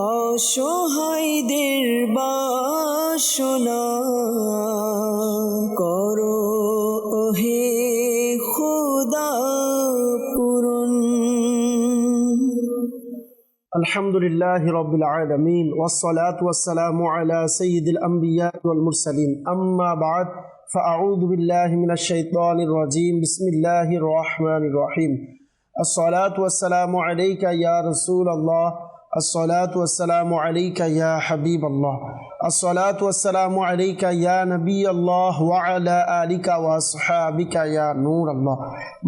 অসহায়দের বাসনা করো হে খোদা পূরণ। আলহামদুলিল্লাহি রাব্বিল আলামিন ওয়াসসালাতু ওয়াসসালামু আলা সাইয়্যিদিল আমবিয়া ওয়াল মুরসালিন আম্মা বা'দ ফাআউযু বিল্লাহি মিনাশ শাইতানির রাজীম বিসমিল্লাহির রহমানির রহিম। আসসালাতু ওয়াসসালামু আলাইকা ইয়া রাসূলুল্লাহ, আসসালাতু ওয়াসসালামু আলাইকা ইয়া হাবিবাল্লাহ, আসসালাতু ওয়াসসালামু আলাইকা ইয়া নবিয়াল্লাহ ওয়া আলা আলিকা ওয়া আসহাবিকা ইয়া নূরাল্লাহ।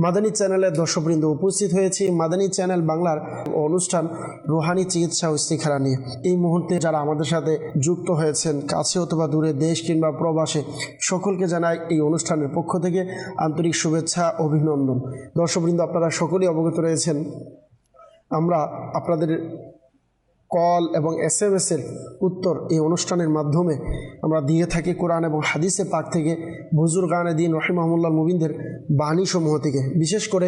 মাদানী চ্যানেলের দর্শকবৃন্দ, উপস্থিত হয়েছি মাদানী চ্যানেল বাংলার অনুষ্ঠান রুহানি চিকিৎসা ও ইস্তিখারা নিয়ে। এই মুহূর্তে যারা আমাদের সাথে যুক্ত হয়েছেন, কাছে অথবা দূরে, দেশ কিংবা প্রবাসে, সকলকে জানাই এই অনুষ্ঠানের পক্ষ থেকে আন্তরিক শুভেচ্ছা, অভিনন্দন। দর্শকবৃন্দ, আপনারা সকলেই অবগত রয়েছেন, আমরা আপনাদের কল এবং SMS-এর উত্তর এই অনুষ্ঠানের মাধ্যমে আমরা দিয়ে থাকি কোরআন এবং হাদিসে পাক থেকে, বুজুর্গানে দিন রহিমাহুল্লাহ মুবিনদের বাণীসমূহ থেকে। বিশেষ করে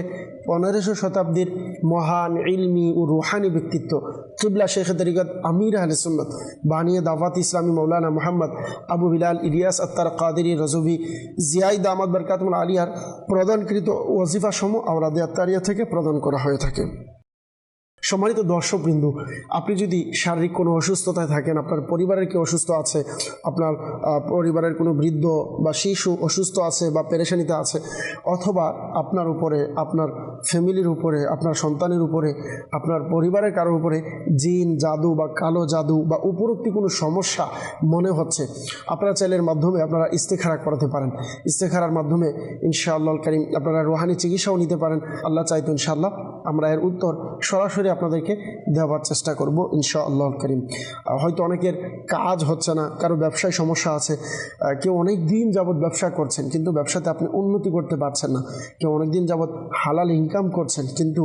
1500 শতাব্দীর মহান ইলমি ও রুহানি ব্যক্তিত্ব কিবলা শেখ তরিকত আমির আহলে সুন্নাত বানিয়ে দাওয়াত ইসলামী মৌলানা মোহাম্মদ আবু বিলাল ইলিয়াস আত্তার কাদেরী রজভী জিয়াই দামাত বরকাতুল আলিয়ার প্রদানকৃত ওয়াজিফা সমূহ আওরাদে আত্তারিয়া থেকে প্রদান করা হয়ে থাকে। সম্মানিত দর্শকবৃন্দ, আপনি যদি শারীরিক কোনো অসুস্থতায় থাকেন, আপনার পরিবারের কেউ অসুস্থ আছে, আপনার পরিবারের কোনো বৃদ্ধ বা শিশু অসুস্থ আছে বা পেরেশানিতে আছে, অথবা আপনার উপরে, আপনার ফ্যামিলির উপরে, আপনার সন্তানের উপরে, আপনার পরিবারের কারোর উপরে জিন, জাদু বা কালো জাদু বা উপরোক্তি কোনো সমস্যা মনে হচ্ছে, আপনারা চ্যানেলের মাধ্যমে আপনারা ইস্তেখারা করাতে পারেন। ইস্তেখারার মাধ্যমে ইনশাআল্লাহ কারীম আপনারা রুহানি চিকিৎসাও নিতে পারেন। আল্লাহ চাইতো ইনশাআল্লাহ আমরা এর উত্তর সরাসরি আপনাদেরকে দেওয়ার চেষ্টা করব ইনশাআল্লাহ কারীম। হয়তো অনেকের কাজ হচ্ছে না, কারো ব্যবসায় সমস্যা আছে, কেউ অনেক দিন যাবৎ ব্যবসা করছেন কিন্তু ব্যবসাতে আপনি উন্নতি করতে পারছেন না, কেউ অনেক দিন যাবৎ হালাল ইনকাম করছেন কিন্তু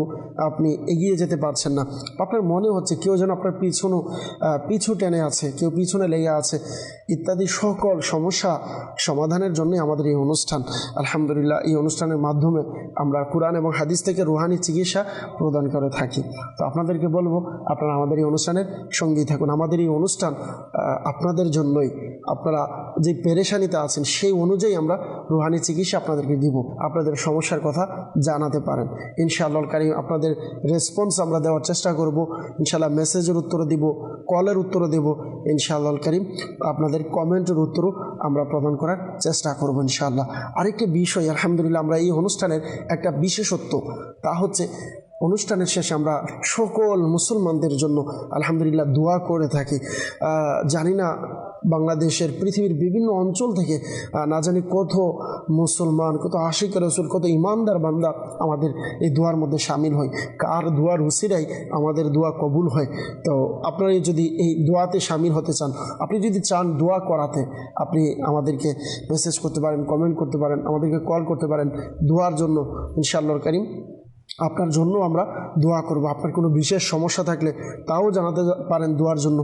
আপনি এগিয়ে যেতে পারছেন না, আপনার মনে হচ্ছে কেউ যেন আপনার পিছু টেনে আছে, কেউ পিছনে লেগে আছে, ইত্যাদি সকল সমস্যা সমাধানের জন্যই আমাদের এই অনুষ্ঠান। আলহামদুলিল্লাহ, এই অনুষ্ঠানের মাধ্যমে আমরা কোরআন এবং হাদিস থেকে রুহানি চিকিৎসা প্রদান করে থাকি। তো আপনাদেরকে বলবো, আপনারা আমাদের এই অনুষ্ঠানের সঙ্গী থাকুন। আমাদের এই অনুষ্ঠান আপনাদের জন্যই, আপনারা যে পেরেশানিতে আছেন সেই অনুযায়ী আমরা রুহানি চিকিৎসা আপনাদেরকে দিব, আপনাদের সমস্যার কথা জানাতে পারেন ইনশাআল্লাহ কারীম। আপনাদের রেসপন্স আমরা দেওয়ার চেষ্টা করব ইনশাআল্লাহ। মেসেজের উত্তরও দিব, কলের উত্তরও দেব ইনশাআল্লাহ কারীম। আপনাদের কমেন্টের উত্তরও আমরা প্রদান করার চেষ্টা করব ইনশাআল্লাহ। আরেকটি বিষয়, আলহামদুলিল্লাহ, আমরা এই অনুষ্ঠানের একটা বিশেষত্ব, তা হচ্ছে অনুষ্ঠানের শেষে আমরা সকল মুসলমানদের জন্য আলহামদুলিল্লাহ দোয়া করে থাকি। জানি না বাংলাদেশের, পৃথিবীর বিভিন্ন অঞ্চল থেকে না জানি কত মুসলমান, কত আশিক রাসূল, কত ইমানদার বান্দা আমাদের এই দোয়ার মধ্যে শামিল হয়। কার দোয়ার উসিলায় আমাদের দোয়া কবুল হয়। তো আপনারা যদি এই দোয়াতে শামিল হতে চান, আপনি যদি চান দোয়া করাতে, আপনি আমাদেরকে মেসেজ করতে পারেন, কমেন্ট করতে পারেন, আমাদেরকে কল করতে পারেন দোয়ার জন্য ইনশাআল্লাহ কারীম। আপনার জন্য আমরা দোয়া করব। আপনার কোনো বিশেষ সমস্যা থাকলে তাও জানাতে পারেন দোয়ার জন্য,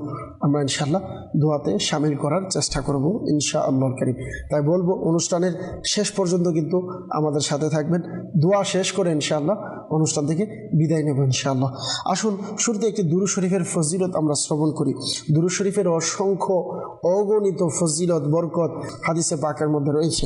আমরা ইনশাআল্লাহ দোয়াতে শামিল করার চেষ্টা করব ইনশাআল্লাহ কারীম। তাই বলবো, অনুষ্ঠানের শেষ পর্যন্ত কিন্তু আমাদের সাথে থাকবেন। দোয়া শেষ করে ইনশাআল্লাহ অনুষ্ঠান থেকে বিদায় নেব ইনশাআল্লাহ। আসুন শুরুতে একটি দুরূদ শরীফের ফজিলত আমরা শ্রবণ করি। দুরূদ শরীফের অসংখ্য অগণিত ফজিলত, বরকত হাদিসে পাকের মধ্যে রয়েছে।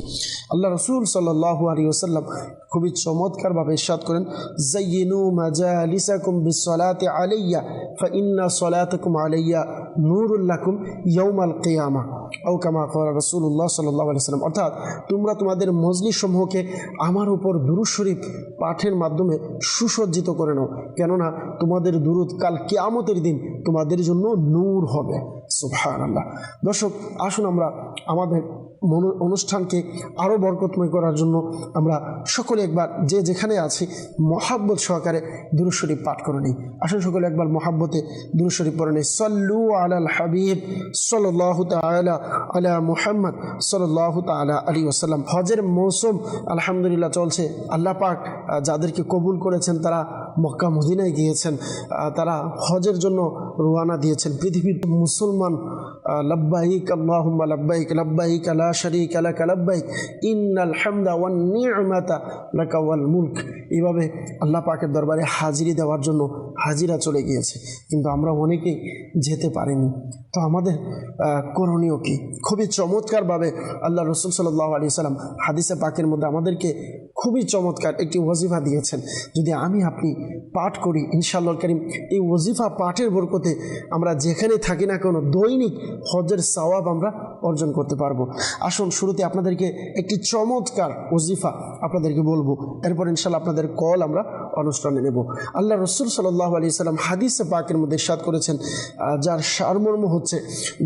আল্লাহ রাসূল সাল্লাল্লাহু আলাইহি ওয়াসাল্লাম খুবই চমৎকারভাবে ইরশাদ করেন, জাইয়িনু মাজালিসাকুম বিসসালাতি আলাইয়া ফাইন্না সালাতাকুম আলাইয়া নূরুল লাকুম ইয়াউমাল কিয়ামাহ আও কামা ক্বালা রাসূলুল্লাহ সাল্লাল্লাহু আলাইহি ওয়াসাল্লাম। অর্থাৎ তোমরা তোমাদের মজলিস সমূহকে আমার উপর দুরূদ শরীফ পাঠের মাধ্যমে সুসজ্জিত করে নাও, কেননা তোমাদের দুরূদ কাল কিয়ামতের দিন তোমাদের জন্য নূর হবে। সুবহানাল্লাহ। দর্শক, আসুন আমরা আমাদের অনুষ্ঠানকে আরও বরকতময় করার জন্য আমরা সকলে একবার যে যেখানে আছি মহাব্বত সহকারে দুরূদ শরীফ পাঠ করে নিই। আসুন সকলে একবার মহাব্বতে দুরূদ শরীফ পড়ে নিই। সাল্লু আলাল হাবিব সাল্লাল্লাহু তাআলা আলা মুহাম্মদ সাল্লাল্লাহু তাআলা আলাইহি ওয়াসাল্লাম। হজের মৌসুম আলহামদুলিল্লাহ চলছে। আল্লাহ পাক যাদেরকে কবুল করেছেন তারা মক্কা মদিনায় গিয়েছেন, তারা হজের জন্য রওনা দিয়েছেন। পৃথিবীর মুসলমান লব্বাইক আল্লাহুম্মা লব্বাইক লব্বাইক লা শারীকা লাক লব্বাইক ইন্নাল হামদা ওয়ান নি'মাতা লাকা ওয়াল মুলক, এইভাবে আল্লাহ পাকের দরবারে হাজিরি দেওয়ার জন্য হাজিরা চলে গিয়েছে, কিন্তু আমরা অনেকেই যেতে পারিনি। তো আমাদের করণীয় কি? খুবই চমৎকারভাবে আল্লাহ রসুল সাল্লাল্লাহু আলাইহি সাল্লাম হাদিসে পাকের মধ্যে আমাদেরকে খুবই চমৎকার একটি ওয়াজিফা দিয়েছেন। যদি আমি আপনি পাঠ করি, ইনশাআল্লাহ কারীম এই ওয়াজিফা পাঠের বরকতে আমরা যেখানে থাকি না কেন দৈনিক হজের সওয়াব আমরা অর্জন করতে পারবো। আসুন শুরুতে আপনাদেরকে একটি চমৎকার ওয়াজিফা আপনাদেরকে বলবো, এরপর ইনশাআল্লাহ আপনাদের কল আমরা অনুষ্ঠানে নেব। আল্লাহ রসুল সাল্লাল্লাহু আলাইহি সাল্লাম হাদিসে পাকের মধ্যে ইরশাদ করেছেন, যার সারমর্ম হচ্ছে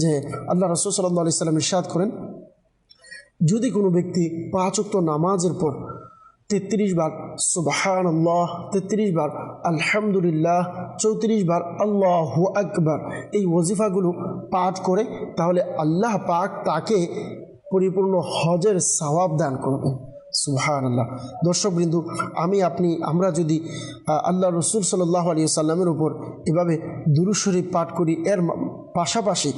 যে আল্লাহ রসুল সাল্লাল্লাহু আলাইহি সাল্লাম ইরশাদ করেন, যদি কোনো ব্যক্তি 5 ওয়াক্ত নামাজের পর 33 বার সুবহানাল্লাহ, 33 বার আলহামদুলিল্লাহ, 34 বার আল্লাহু আকবার এই ওয়াজিফাগুলো পাঠ করে, তাহলে আল্লাহ পাক তাকে পরিপূর্ণ হজের সওয়াব দান করবে। সুবহানাল্লাহ। দর্শকবৃন্দ, আমরা যদি আল্লাহ রসুল সাল্লাল্লাহু আলাইহি সাল্লামের উপর এভাবে দুরূদ শরীফ পাঠ করি, এর পাশাপাশি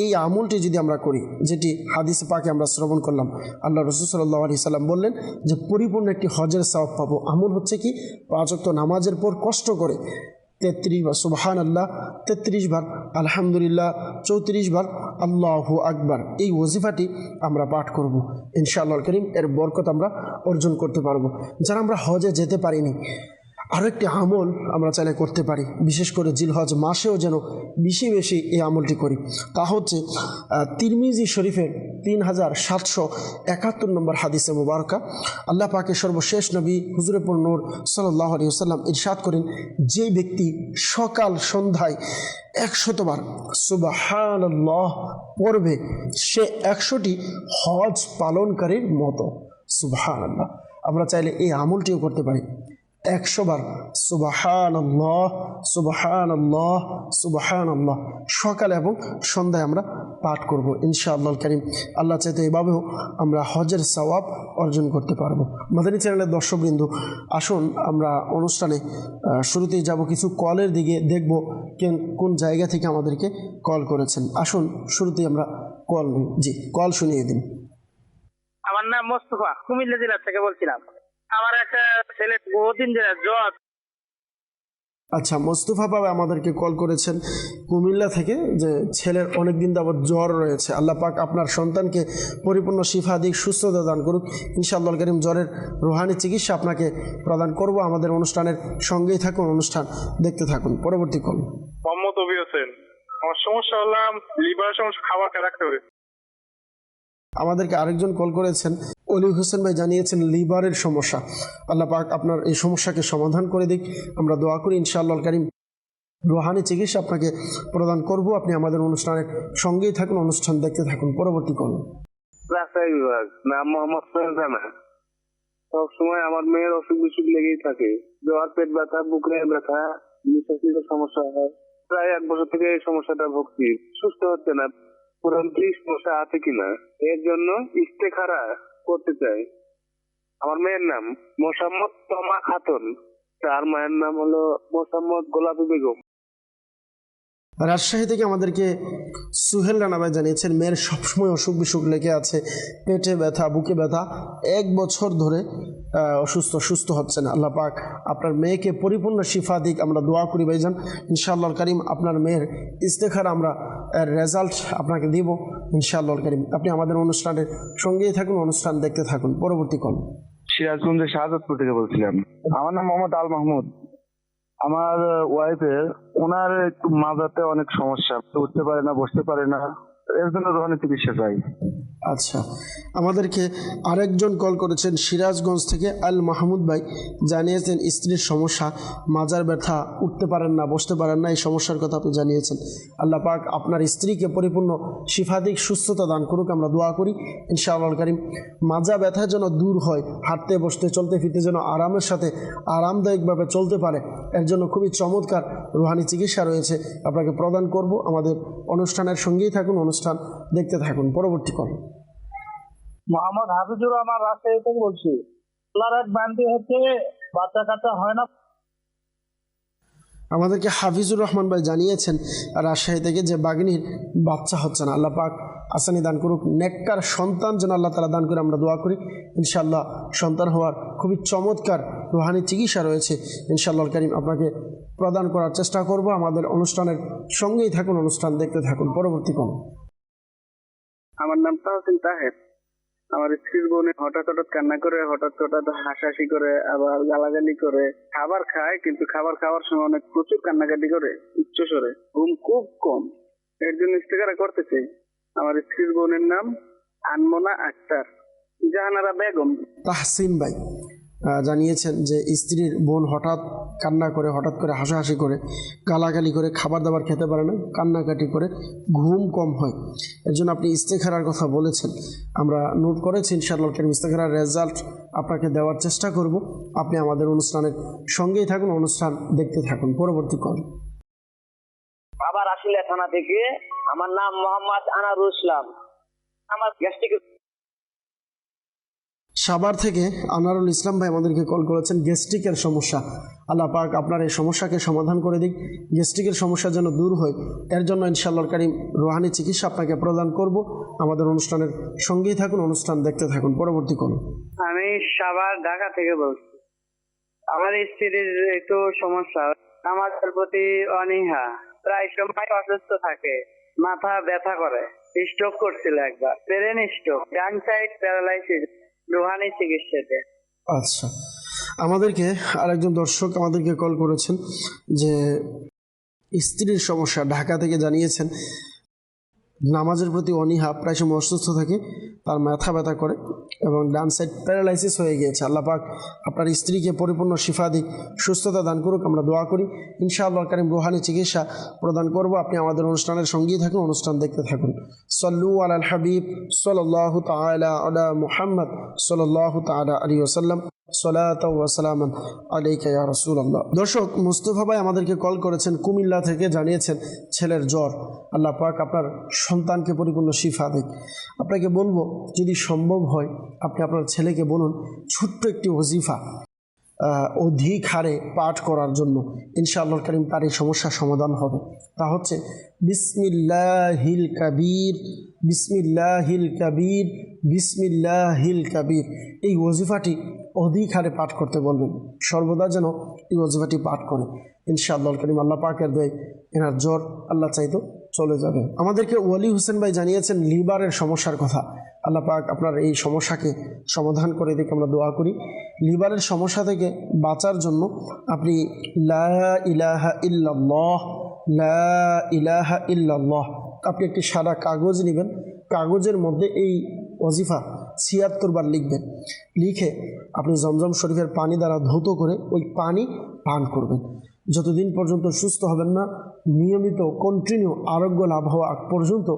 এই আমলটি যদি আমরা করি, যেটি হাদিসে পাকে আমরা শ্রবণ করলাম, আল্লাহ রসুল সাল্লাল্লাহু আলাইহি সাল্লাম বললেন যে পরিপূর্ণ একটি হজের সওয়াব পাবো। আমল হচ্ছে কি? 5 ওয়াক্ত নামাজের পর কষ্ট করে 33 বার সুবহানাল্লাহ, 33 বার আলহামদুলিল্লাহ, 34 বার আল্লাহু আকবার এই ওয়াজিফাটি আমরা পাঠ করব। ইনশাআল্লাহ কারীম এর বরকত আমরা অর্জন করতে পারবো। যারা আমরা হজে যেতে পারিনি, আরও একটি আমল আমরা চাইলে করতে পারি, বিশেষ করে জিলহজ মাসেও যেন বেশি বেশি এই আমলটি করি। তা হচ্ছে তিরমিজি শরীফের 3771 নম্বর হাদিসে মুবারকা, আল্লাহ পাকের সর্বশেষ নবী হুজুরে পুর নূর সাল্লাল্লাহু আলাইহি ওয়াসাল্লাম ইরশাদ করেন, যে ব্যক্তি সকাল সন্ধ্যায় 100 বার সুবহানাল্লাহ পড়বে, সে 100টি হজ পালনকারীর মতো। সুবহানাল্লাহ। আমরা চাইলে এই আমলটিও করতে পারি। 100 বার সুবহানাল্লাহ সুবহানাল্লাহ সুবহানাল্লাহ সকালে এবং সন্ধ্যায় আমরা পাঠ করব ইনশাআল্লাহ কারীম। আল্লাহ চাইতে এভাবেও আমরা হজের সওয়াব অর্জন করতে পারবো। মাদানী চ্যানেলের দর্শকবৃন্দ, আসুন আমরা অনুষ্ঠানে শুরুতেই যাব কিছু কলের দিকে, দেখব কোন জায়গা থেকে আমাদেরকে কল করেছেন। আসুন শুরুতেই আমরা কল নিই। জি, কল শুনিয়ে দিন। আমার নাম মোস্তফা, কুমিল্লা জেলা থেকে বলছিলাম। আমার একটা ছেলে বহুদিন ধরে জ্বর। আচ্ছা, মোস্তফা বাবা আমাদেরকে কল করেছেন কুমিল্লা থেকে, যে ছেলের অনেক দিন যাবত জ্বর রয়েছে। আল্লাহ পাক আপনার সন্তানকে পরিপূর্ণ শিফা দিক, সুস্থতা দান করুক ইনশাআল্লাহ কারীম। জ্বরের রুহানি চিকিৎসা আপনাকে প্রদান করব। আমাদের অনুষ্ঠানের সঙ্গেই থাকুন, অনুষ্ঠান দেখতে থাকুন। পরবর্তী কল। মোহাম্মদ অভি হোসেন। আমার সমস্যা হলাম লিভারের সমস্যা, খাবার রাখতে হবে। আমাদেরকে আরেকজন কল করেছেন, অলি হোসেন ভাই জানিয়েছেন লিভারের সমস্যা। আল্লাহ পাক আপনার এই সমস্যাকে সমাধান করে দিক, আমরা দোয়া করি ইনশাআল্লাহ কারীম। রুহানি চিকিৎসা আপনাকে প্রদান করব। আপনি আমাদের অনুষ্ঠানের সঙ্গেই থাকুন, অনুষ্ঠান দেখতে থাকুন। পরবর্তী কল। রাজশাহী বিভাগ, নাম মোহাম্মদ সোহেল। সবসময় আমার মেয়ের অসুখ বিসুখ লেগেই থাকে, জ্বর, পেট ব্যথা, বুকের ব্যথা, নিঃশ্বাসের সমস্যা হয়। প্রায় 1 বছর থেকে এই সমস্যাটা ভুগছি, সুস্থ হচ্ছে না। পুরান কি সমস্যা আছে কিনা, এর জন্য ইস্তেখারা করতে চাই। আমার মেয়ের নাম মোসাম্মদ তমা খাতুন, তার মায়ের নাম হলো মোসাম্মদ গোলাপী বেগম। রাজশাহী থেকে আমাদেরকে সুহেল রানা ভাই জানিয়েছেন মেয়ের সবসময় অসুখ বিসুখ লেগে আছে, পেটে ব্যথা, বুকে ব্যথা, 1 বছর ধরে সুস্থ হচ্ছে না। আল্লাহ পাক আপনার মেয়েকে পরিপূর্ণ শিফা দিক, আমরা দোয়া করি ভাইজান। ইনশাআল্লাহ কারীম আপনার মেয়ের ইস্তেখারা আমরা রেজাল্ট আপনাকে দিব ইনশাআল্লাহ কারীম। আপনি আমাদের অনুষ্ঠানের সঙ্গেই থাকুন, অনুষ্ঠান দেখতে থাকুন। পরবর্তী কল। সিরাজগঞ্জের শাহাদাতপুর থেকে বলছিলাম। আমার নাম মোহাম্মদ আল মাহমুদ। আমার ওয়াইফের, ওনার একটু মাজাতে অনেক সমস্যা, উঠতে পারে না, বসতে পারে না, এর জন্য রোহানি চিকিৎসা চাই। আচ্ছা, আমাদেরকে আরেকজন কল করেছেন সিরাজগঞ্জ থেকে, আল মাহমুদ ভাই জানিয়েছেন স্ত্রীর সমস্যা, মাজার ব্যথা, উঠতে পারেন না, বসতে পারেন না, এই সমস্যার কথা আপনি জানিয়েছেন। আল্লাহ পাক আপনার স্ত্রীকে পরিপূর্ণ শিফাদিক সুস্থতা দান করুক, আমরা দোয়া করি ইনশাআল্লাহ কারীম। মাজা ব্যথা যেন দূর হয়, হাঁটতে বসতে চলতে ফিরতে যেন আরামের সাথে আরামদায়কভাবে চলতে পারে, এর জন্য খুবই চমৎকার রুহানি চিকিৎসা রয়েছে, আপনাকে প্রদান করব। আমাদের অনুষ্ঠানের সঙ্গেই থাকুন, অনুষ্ঠান দেখতে থাকুন। পরবর্তী কল। মোহাম্মদ হাফিজুর রহমান, রাজশাহী থেকে বলছি। আল্লাহর এক বান্দি হচ্ছে বাচ্চা কাচ্চা হয় না, আমাদেরকে হাফিজুর রহমান ভাই জানিয়েছেন রাজশাহী থেকে যে বাগিনীর বাচ্চা হচ্ছে না, আল্লাহ পাক আসানি দান করুক, নেককার সন্তান যেন আল্লাহ তাআলা দান করে আমরা দোয়া করি। ইনশাআল্লাহ সন্তান হওয়ার খুবই চমৎকার রুহানি চিকিৎসা রয়েছে, ইনশাআল্লাহ কারীম আপনাকে প্রদান করার চেষ্টা করব। আমাদের অনুষ্ঠানের সঙ্গেই থাকুন, অনুষ্ঠান দেখতে থাকুন। পরবর্তী কোন আমার নাম তাহসিন তাহের। আমার স্ত্রীর বোন হঠাৎ কান্না করে, হঠাৎ হাসাহাসি করে, আবার গালাগালি করে। খাবার খায়, কিন্তু খাবার খাওয়ার সময় অনেক প্রচুর কান্নাকাটি করে, উচ্চ স্বরে। ঘুম খুব কম। এর জন্য ইস্তেখারা করতে চাই। আমার স্ত্রীর বোনের নাম আনমনা আক্তার, জাহানারা বেগম। তাহসিন ভাই জানিয়েছেন যে স্ত্রীর বোন হঠাৎ কান্না করে, হঠাৎ করে হাসাহাসি করে, গালাগালি করে, খাবার দাবার খেতে পারে না, কান্নাকাটি করে, ঘুম কম হয়। এর জন্য আপনি ইস্তেখারার কথা বলেছেন, আমরা নোট করেছি। ইনশাআল্লাহ কারীম ইস্তেখারার রেজাল্ট আপনাকে দেওয়ার চেষ্টা করব। আপনি আমাদের অনুষ্ঠানের সঙ্গেই থাকুন, অনুষ্ঠান দেখতে থাকুন। পরবর্তী কল। আবার আসলে থানা থেকে। আমার নাম মোহাম্মদ আনারুল ইসলাম। আমার গ্যাস্ট্রিক। সাভার থেকে আনারুল ইসলাম ভাই আমাদেরকে কল করেছেন, গ্যাস্ট্রিকের সমস্যা। আল্লাহ পাক আপনার এই সমস্যাকে সমাধান করে দিক, গ্যাস্ট্রিকের সমস্যা যেন দূর হয়। এর জন্য ইনশাআল্লাহ কারীম রুহানি চিকিৎসা আপনাকে প্রদান করব। আমাদের অনুষ্ঠানের সঙ্গেই থাকুন, অনুষ্ঠান দেখতে থাকুন। পরবর্তী কোন। আমি সাভার ঢাকা থেকে বলছি। আমার স্ত্রীর একটু সমস্যা, আমাদের প্রতি অনীহা, প্রায় সময় অসুস্থ থাকে, মাথা ব্যথা করে, স্ট্রোক করছিল একবার, ব্রেন স্ট্রোক, ডান সাইড প্যারালাইসিস, রুহানি চিকিৎসাতে। আচ্ছা, আমাদেরকে আরেকজন দর্শক আমাদেরকে কল করেছেন যে স্ত্রীর সমস্যা, ঢাকা থেকে জানিয়েছেন নামাজের প্রতি অনীহা, প্রায় সময় অসুস্থ থাকে, তার মাথা ব্যথা করে এবং ডান সাইড প্যারালাইসিস হয়ে গিয়েছে। আল্লাহ পাক আপনার স্ত্রীকে পরিপূর্ণ শিফা দিক, সুস্থতা দান করুক, আমরা দোয়া করি। ইনশাআল্লাহ কারীম রুহানি চিকিৎসা প্রদান করব। আপনি আমাদের অনুষ্ঠানের সঙ্গেই থাকুন, অনুষ্ঠান দেখতে থাকুন। সল্লু আলাল হাবিব সাল্লাল্লাহু তাআলা আলা মুহাম্মদ সাল্লাল্লাহু তাআলা আলাইহি ওয়াসাল্লাম, সালাতু ওয়া সালামান আলাইকা ইয়া রাসূলুল্লাহ। দর্শক মুস্তাফা ভাই আমাদেরকে কল করেছেন কুমিল্লা থেকে, জানিয়েছেন ছেলের জ্বর। আল্লাহ পাক আপনার সন্তানকে পরিপূর্ণ শিফা দিক। আপনাকে বলবো যদি সম্ভব হয় আপনি আপনার ছেলেকে বলুন ছোট্ট একটি ওজিফা অধিক হারে পাঠ করার জন্য। ইনশাআল্লাহ কারীম তার এই সমস্যার সমাধান হবে। তা হচ্ছে বিসমিল্লাহিল কাবীর, বিসমিল্লাহিল কাবীর, বিসমিল্লাহিল কাবীর। এই ওজিফাটি অধিক হারে পাঠ করতে বলবেন, সর্বদা যেন এই ওজিফাটি পাঠ করে। ইনশাআল্লাহ কারীম আল্লাহ পাকের দয়ায় এনার জ্বর আল্লাহ চাইতো চলে যাবে। আমাদেরকে ওয়ালি হোসেন ভাই জানিয়েছেন লিভারের সমস্যার কথা। আল্লাহ পাক আপনার এই সমস্যাকে সমাধান করে দিকে আমরা দোয়া করি। লিভারের সমস্যা থেকে বাঁচার জন্য আপনি লা ইলাহা ইল্লাল্লাহ, লা ইলাহা ইল্লাল্লাহ, আপনি একটি সাদা কাগজ নেবেন, কাগজের মধ্যে এই ওজিফা ৭৬ বার লিখবেন। লিখে আপনি জমজম শরীফের পানি দ্বারা ধৌত করে ওই পানি পান করবেন। যতদিন পর্যন্ত সুস্থ হবেন না, নিয়মিত কন্টিনিউ আরোগ্য লাভ হওয়া আগ পর্যন্ত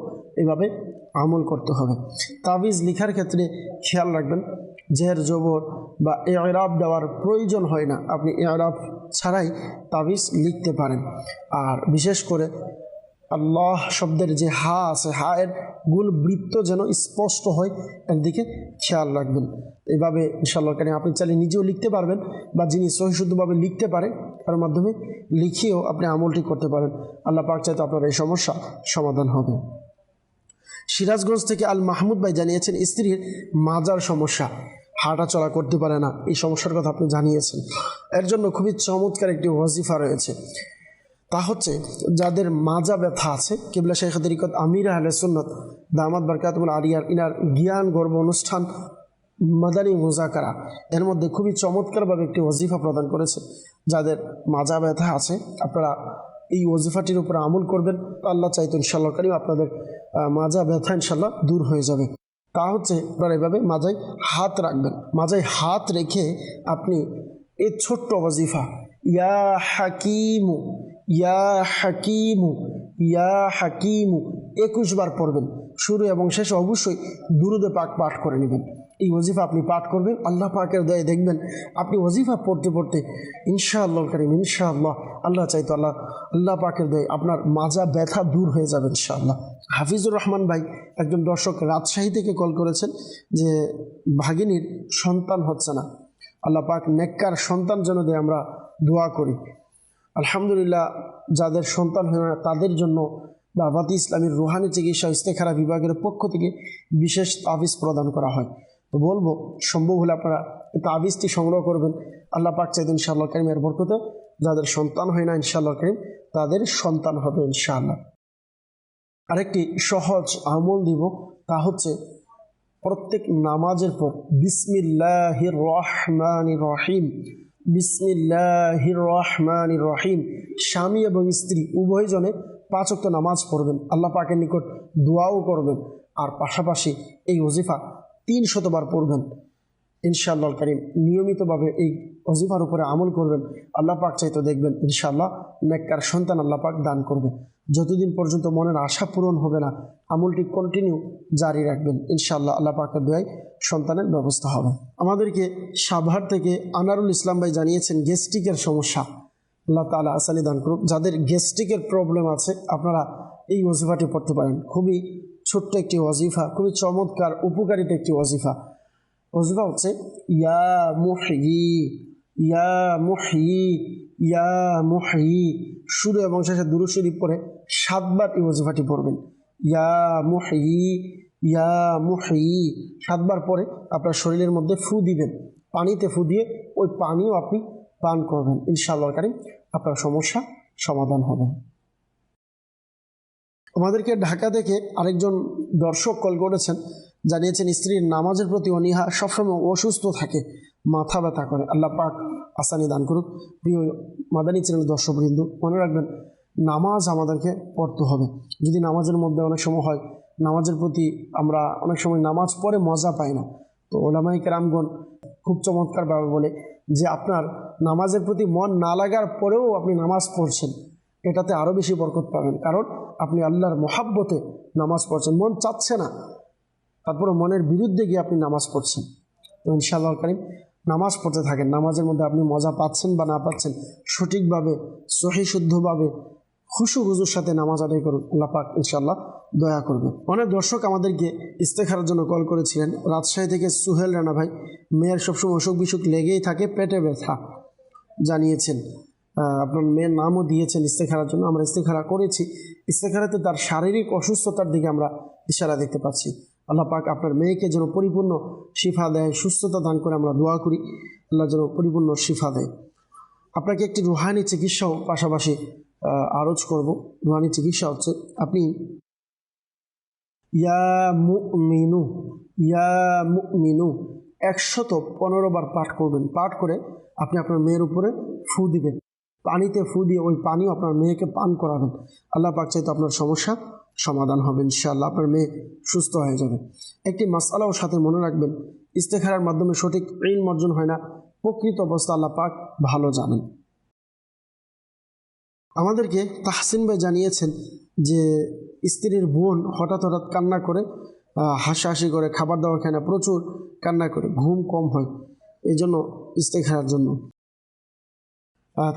এভাবে আমল করতে হবে। তাবিজ লিখার ক্ষেত্রে খেয়াল রাখবেন জের জবর বা ইরাব দেওয়ার প্রয়োজন হয় না, আপনি ইরাব ছাড়াই তাবিজ লিখতে পারেন। আর বিশেষ করে আল্লাহ শব্দের যে হা আছে, হা এর গুল বৃত্ত যেন স্পষ্ট হয়, এর দিকে খেয়াল রাখবেন। এইভাবে ইনশাআল্লাহ কারীম আপনি চাইলে নিজেও লিখতে পারবেন বা যিনি সহিশুদ্ধভাবে লিখতে পারেন তার মাধ্যমে লিখিয়েও আপনি আমলটি করতে পারেন। আল্লাহ পাক চাইতে আপনার এই সমস্যা সমাধান হবে। সিরাজগঞ্জ থেকে আল মাহমুদ ভাই জানিয়েছেন স্ত্রীর মাজার সমস্যা, হাঁটা চলা করতে পারে না, এই সমস্যার কথা আপনি জানিয়েছেন। এর জন্য খুবই চমৎকার একটি ওয়াজিফা রয়েছে, তা হচ্ছে যাদের মাজা ব্যথা আছে, কিবলা শেখ তরিকত আমির আহলে সুন্নাত দামাত বারকাতুল আলিয়ার ইনার জ্ঞান গর্ব অনুষ্ঠান মাদানী মুজাকারা, এর মধ্যে খুবই চমৎকারভাবে একটি ওয়াজিফা প্রদান করেছে। যাদের মাজা ব্যথা আছে আপনারা এই ওয়াজিফাটির উপর আমল করবেন, আল্লাহ চাইতো ইনশাআল্লাহ কারীম আপনাদের মাজা ব্যথা ইনশাআল্লাহ দূর হয়ে যাবে। তা হচ্ছে আপনারা এভাবে মাজায় হাত রাখবেন, মাজায় হাত রেখে আপনি এই ছোট্ট ওয়াজিফা ইয়া হাকিমু, ইয়া হাকিমু, ইয়া হাকিমু ২১ বার পড়বেন। শুরু এবং শেষে অবশ্যই দুরুদে পাক পাঠ করে নেবেন। এই ওয়াজিফা আপনি পাঠ করবেন, আল্লাহ পাকের দয়ায় দেখবেন আপনি ওয়াজিফা পড়তে পড়তে ইনশাআল্লাহ কারীম ইনশাআল্লাহ আল্লাহ চাইতো আল্লাহ পাকের দয়ায় আপনার মাজা ব্যথা দূর হয়ে যাবে ইনশাআল্লাহ। হাফিজুর রহমান ভাই একজন দর্শক রাজশাহী থেকে কল করেছেন যে ভাগিনীর সন্তান হচ্ছে না, আল্লাহ পাক নেককার সন্তান যেন দেয় আমরা দোয়া করি। আলহামদুলিল্লাহ যাদের সন্তান হয় না তাদের জন্য দাওয়াত ইসলামীর রুহানি চিকিৎসা ইস্তেখারা বিভাগের পক্ষ থেকে বিশেষ তাবিজ প্রদান করা হয়। তো বলবো সম্ভব হলে আপনারা এই তাবিজটি সংগ্রহ করবেন। আল্লাহ পাক চাইতে ইনশাআল্লাহ কারীমের বরকতে যাদের সন্তান হয় না ইনশাআল্লাহ কারীম তাদের সন্তান হবে ইনশাআল্লাহ। আরেকটি সহজ আমল দিব, তা হচ্ছে প্রত্যেক নামাজের পর বিসমিল্লাহির রহমানির রহিম, বিসমিল্লাহির রহমানির রহিম স্বামী এবং স্ত্রী উভয়জনে 5 ওয়াক্ত নামাজ পড়বেন, আল্লাহ পাকের নিকট দোয়াও করবেন, আর পাশাপাশি এই ওজিফা 300 বার পড়বেন ইনশাআল্লাহ কারীম। নিয়মিতভাবে এই ওজিফার উপরে আমল করবেন, আল্লাহ পাক চাইতে দেখবেন ইনশাআল্লাহ নেককার সন্তান আল্লাহ পাক দান করবে। যতদিন পর্যন্ত মনের আশা পূরণ হবে না আমলটি কন্টিনিউ জারি রাখবেন, ইনশাআল্লাহ আল্লাহ পাকের দোয়ায় সন্তানের ব্যবস্থা হবে। আমাদেরকে সাভার থেকে আনারুল ইসলাম ভাই জানিয়েছেন গ্যাস্ট্রিকের সমস্যা, আল্লাহ তাআলা আসানি দান করুক। যাদের গ্যাস্ট্রিকের প্রবলেম আছে আপনারা এই ওজিফাটি পড়তে পারেন। খুবই ছোট্ট একটি ওজিফা, খুবই চমৎকার উপকারিতা একটি ওজিফা। ওজিফা হচ্ছে ইয়া মুহয়ি ইয়া মুহয়ি ইয়া মুহয়ি, শুরু এবং শেষে দুরূদ শরীফ পড়ে 7 বার এই ওজিফাটি পড়বেন। ইয়া মুহয়ি ইয়া মুহয়ি 7 বার পরে আপনার শরীরের মধ্যে ফু দিবেন, পানিতে ফু দিয়ে ওই পানিও আপনি পান করবেন, ইনশাআল্লাহ কারীম আপনার সমস্যা সমাধান হবে। আমাদেরকে ঢাকা থেকে আরেকজন দর্শক কল করেছেন, জানিয়েছেন স্ত্রীর নামাজের প্রতি অনীহা, সবসময় অসুস্থ থাকে, মাথা ব্যথা করে, আল্লাহ পাক আসানি দান করুক। প্রিয় মাদানী চ্যানেল দর্শকবৃন্দ, মনে রাখবেন নামাজ আমাদেরকে পড়তে হবে। যদি নামাজের মধ্যে অনেক সময় হয় নামাজের প্রতি আমরা অনেক সময় নামাজ পড়ে মজা পাই না, তো ওলামায়ে কেরামগণ খুব চমৎকারভাবে বলে যে আপনার নামাজের প্রতি মন না লাগার পরেও আপনি নামাজ পড়ছেন, এটাতে আরও বেশি বরকত পাবেন, কারণ আপনি আল্লাহর মহাব্বতে নামাজ পড়ছেন। মন চাচ্ছে না, তারপরে মনের বিরুদ্ধে গিয়ে আপনি নামাজ পড়ছেন। তো ইনশাআল্লাহ কারীম নামাজ পড়তে থাকেন, নামাজের মধ্যে আপনি মজা পাচ্ছেন বা না পাচ্ছেন সঠিকভাবে সহি শুদ্ধভাবে খুশু হুজুর সাথে নামাজ আদায় করুন, আল্লাহ পাক ইনশাআল্লাহ দয়া করবে। অনেক দর্শক আমাদেরকে ইস্তেখারার জন্য কল করেছিলেন। রাজশাহী থেকে সুহেল রানা ভাই, মেয়ের সবসময় অসুখ বিসুখ লেগেই থাকে, পেটে ব্যথা জানিয়েছেন। আপনার মেয়ের নামও দিয়েছেন ইস্তেখারার জন্য। আমরা ইস্তেখারা করেছি, ইস্তেখারাতে তার শারীরিক অসুস্থতার দিকে আমরা ইশারা দেখতে পাচ্ছি। আল্লাহ পাক আপনার মেয়েকে যেন পরিপূর্ণ শিফা দেয়, সুস্থতা দান করে আমরা দোয়া করি, আল্লাহ যেন পরিপূর্ণ শিফা দেয়। আপনাকে একটি রুহানি চিকিৎসাও পাশাপাশি আরজ করব। রুহানি চিকিৎসা হচ্ছে আপনি ইয়া মুমিনু ইয়া মুমিনু 115 বার পাঠ করবেন। পাঠ করে আপনি আপনার মেয়ের উপরে ফু দিবেন, পানিতে ফু দিয়ে ওই পানিও আপনার মেয়েকে পান করাবেন। আল্লাহ পাক চাইতে আপনার সমস্যা সমাধান হবে ইনশাআল্লাহ, আপনার মেয়ে সুস্থ হয়ে যাবে। একটি মাসআলাও সাথে মনে রাখবেন, ইস্তেখারার মাধ্যমে সঠিক ইলম অর্জন হয় না, প্রকৃত অবস্থা আল্লাহ পাক ভালো জানেন। আমাদেরকে তাহসিন ভাই জানিয়েছেন যে স্ত্রীর বোন হঠাৎ কান্না করে, হাসাহাসি করে, খাবার দাবার খায় না, প্রচুর কান্না করে, ঘুম কম হয়, এই জন্য ইস্তেখারার জন্য।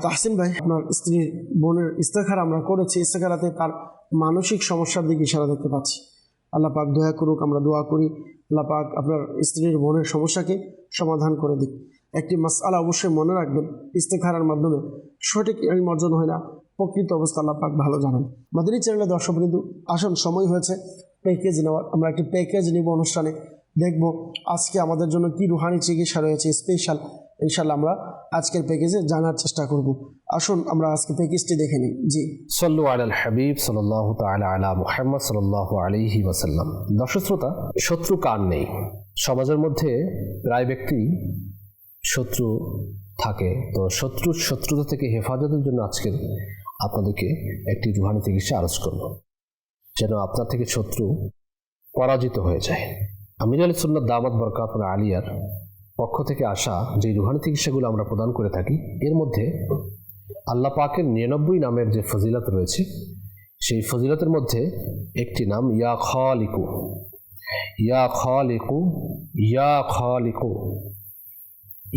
তাহসিন ভাই, আপনার স্ত্রীর বোনের ইস্তেখারা আমরা করেছি, ইস্তেখারাতে তার মানসিক সমস্যার দিকে ইশারা দেখতে পাচ্ছি। আল্লাহ পাক দয়া করুক, আমরা দোয়া করি আল্লাহ পাক আপনার স্ত্রীর বোনের সমস্যাকে সমাধান করে দিক। একটি মাসআলা অবশ্যই মনে রাখবেন, ইস্তেখারার মাধ্যমে সঠিক ইলম অর্জন হয় না, প্রকৃত অবস্থা আল্লাহ পাক ভালো জানেন। মাদানী চ্যানেলে দর্শকবৃন্দ, আসুন সময় হয়েছে প্যাকেজ নেওয়ার। আমরা একটি প্যাকেজ নিব অনুষ্ঠানে, দেখব আজকে আমাদের জন্য কি রুহানি চিকিৎসা রয়েছে স্পেশাল। ইনশাআল্লাহ আমরা আজকের প্যাকেজে জানার চেষ্টা করব। আসুন আমরা আজকে প্যাকেজটি দেখে নিই। জি, সাল্লু আলাল হাবিব সাল্লাল্লাহু তাআলা আলা মুহাম্মদ সাল্লাল্লাহু আলাইহি ওয়াসাল্লাম। দর্শক শ্রোতা, শত্রু কার নেই? সমাজের মধ্যে প্রায় ব্যক্তি শত্রু থাকে। তো শত্রুতা থেকে হেফাজতের জন্য আজকের আপনাদেরকে একটি রুহানি চিকিৎসা আরজ করব, যেন আপনার থেকে শত্রু পরাজিত হয়ে যায়। আমির আলী সুন্নাত দামাত বরকাতুল আলিয়ার পক্ষ থেকে আসা যে রুহানি চিকিৎসাগুলো আমরা প্রদান করে থাকি, এর মধ্যে আল্লাহ পাকের 99 নামের যে ফজিলত রয়েছে, সেই ফজিলতের মধ্যে একটি নাম ইয়া খালিকু। ইয়া খালিকু ইয়া খালিকু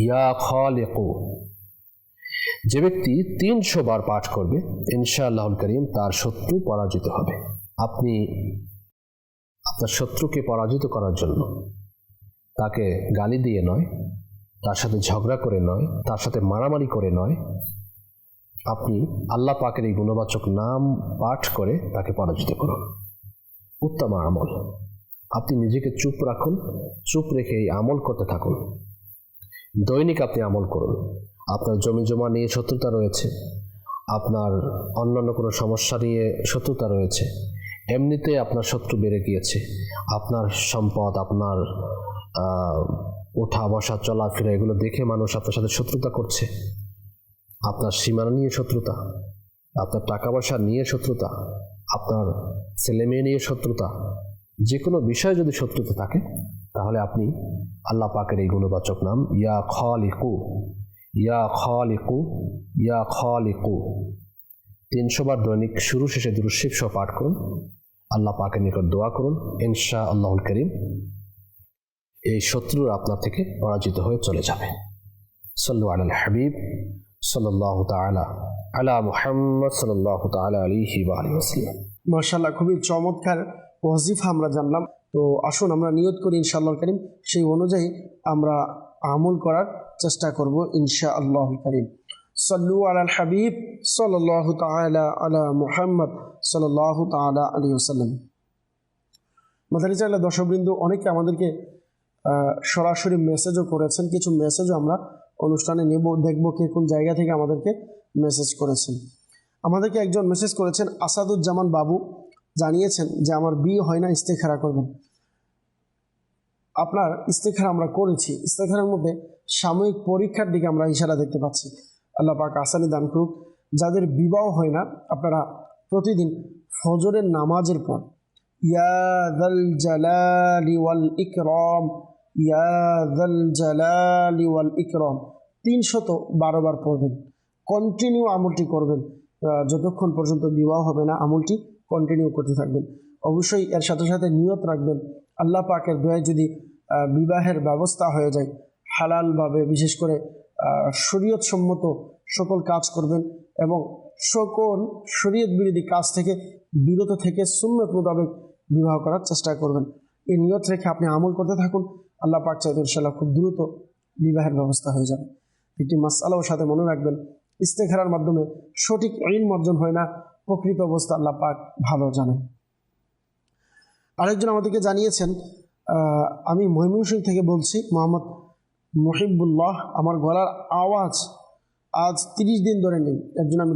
ইয়া খালিকু। যে ব্যক্তি 300 বার পাঠ করবে ইনশাআল্লাহুল কারীম তার শত্রু পরাজিত হবে। আপনি আপনার শত্রুকে পরাজিত করার জন্য তাকে গালি দিয়ে নয়, তার সাথে ঝগড়া করে নয়, তার সাথে মারামারি করে নয়, আপনি আল্লাহ পাকের এই গুণবাচক নাম পাঠ করে তাকে পরাজিত করুন। উত্তম আমল, আপনি নিজেকে চুপ রাখুন, চুপ রেখে এই আমল করতে থাকুন। দৈনিক আপনি আমল করুন। আপনার জমি জমা নিয়ে শত্রুতা রয়েছে, আপনার অন্যান্য কোনো সমস্যা নিয়ে শত্রুতা রয়েছে, এমনিতে আপনার শত্রু বেড়ে গিয়েছে, আপনার সম্পদ, আপনার ওঠা বসা চলাফেরা এগুলো দেখে মানুষ আপনার সাথে শত্রুতা করছে, আপনার সীমানা নিয়ে শত্রুতা, আপনার টাকা পয়সা নিয়ে শত্রুতা, আপনার ছেলে মেয়ে নিয়ে শত্রুতা, যে কোনো বিষয়ে যদি শত্রুতা থাকে, তাহলে আপনি আল্লাহ পাকের এই গুণবাচক নাম ইয়া খালিকু, ইয়া খালিকু, ইয়া খালিকু 300 বার দৈনিক শুরু শেষে দুরূদ শরীফ সহ পাঠ করুন। আল্লাহ পাকের নিকট দোয়া করুন, ইনশাআল্লাহুল কারীম এই শত্রুর আপনার থেকে পরাজিত হয়ে চলে যাবে। সাল্লু আলাল হাবিব সাল্লাল্লাহু তাআলা আলা মুহাম্মদ সাল্লাল্লাহু তাআলা আলাইহি ওয়া আলিহি ওয়াসাল্লাম। মাশাআল্লাহ, খুবই চমৎকার ওয়াজিফা আমরা জানলাম। তো আসুন আমরা নিয়ত করি ইনশাআল্লাহুল কারীম সেই অনুযায়ী আমরা আমল করার চেষ্টা করব ইনশাআল্লাহুল কারীম। সাল্লু আলাল হাবিব সাল্লাল্লাহু তাআলা আলা মুহাম্মদ সাল্লাল্লাহু তাআলা আলাইহি ওয়াসাল্লাম। মাদানী চ্যানেলের দর্শকবৃন্দ অনেকে আমাদেরকে সরাসরি মেসেজও করেছেন, কিছু মেসেজও আমরা অনুষ্ঠানে নেব, দেখব কে কোন জায়গা থেকে আমাদেরকে মেসেজ করেছেন। আমাদেরকে একজন মেসেজ করেছেন আসাদুজ্জামান বাবু, জানিয়েছেন যে আমার বিয়ে হয় না, ইস্তেখারা করবেন। আপনার ইস্তেখারা আমরা করেছি, ইস্তেখারার মধ্যে সাময়িক পরীক্ষার দিকে আমরা ইশারা দেখতে পাচ্ছি। আল্লাহ পাক আসানি দান করুক। যাদের বিবাহ হয় না, আপনারা প্রতিদিন ফজরের নামাজের পর ইয়া যাল জালালি ওয়াল ইকরাম, ইয়া যাল জালালি ওয়াল ইকরাম 312 বার পড়বেন। কন্টিনিউ আমলটি করবেন, যতক্ষণ পর্যন্ত বিবাহ হবে না আমলটি কন্টিনিউ করতে থাকবেন। অবশ্যই এর সাথে সাথে নিয়ত রাখবেন, আল্লাহ পাকের দয়ায় যদি বিবাহের ব্যবস্থা হয়ে যায় হালালভাবে, বিশেষ করে শরীয়ত সম্মত সকল কাজ করবেন এবং সকল শরীয়ত বিরোধী কাজ থেকে বিরত থেকে সুন্নত মোতাবেক বিবাহ করার চেষ্টা করবেন। এই নিয়ত রেখে আপনি আমল করতে থাকুন, আল্লাহ পাক চাইতে ইনশাআল্লাহ খুব দ্রুত বিবাহের ব্যবস্থা হয়ে যাবে। একটি মাসআলাও সাথে মনে রাখবেন, ইস্তেখারার মাধ্যমে সঠিক ইলম অর্জন হয় না, প্রকৃত অবস্থা আল্লাহ পাক ভালো জানেন। আরেকজন আমাদেরকে জানিয়েছেন, আমি ময়মনসিংহ থেকে বলছি, মোহাম্মদ মুহিবুল্লাহ, আমার গলার আওয়াজ আজ 30 দিন ধরে নেই, এর জন্য আমি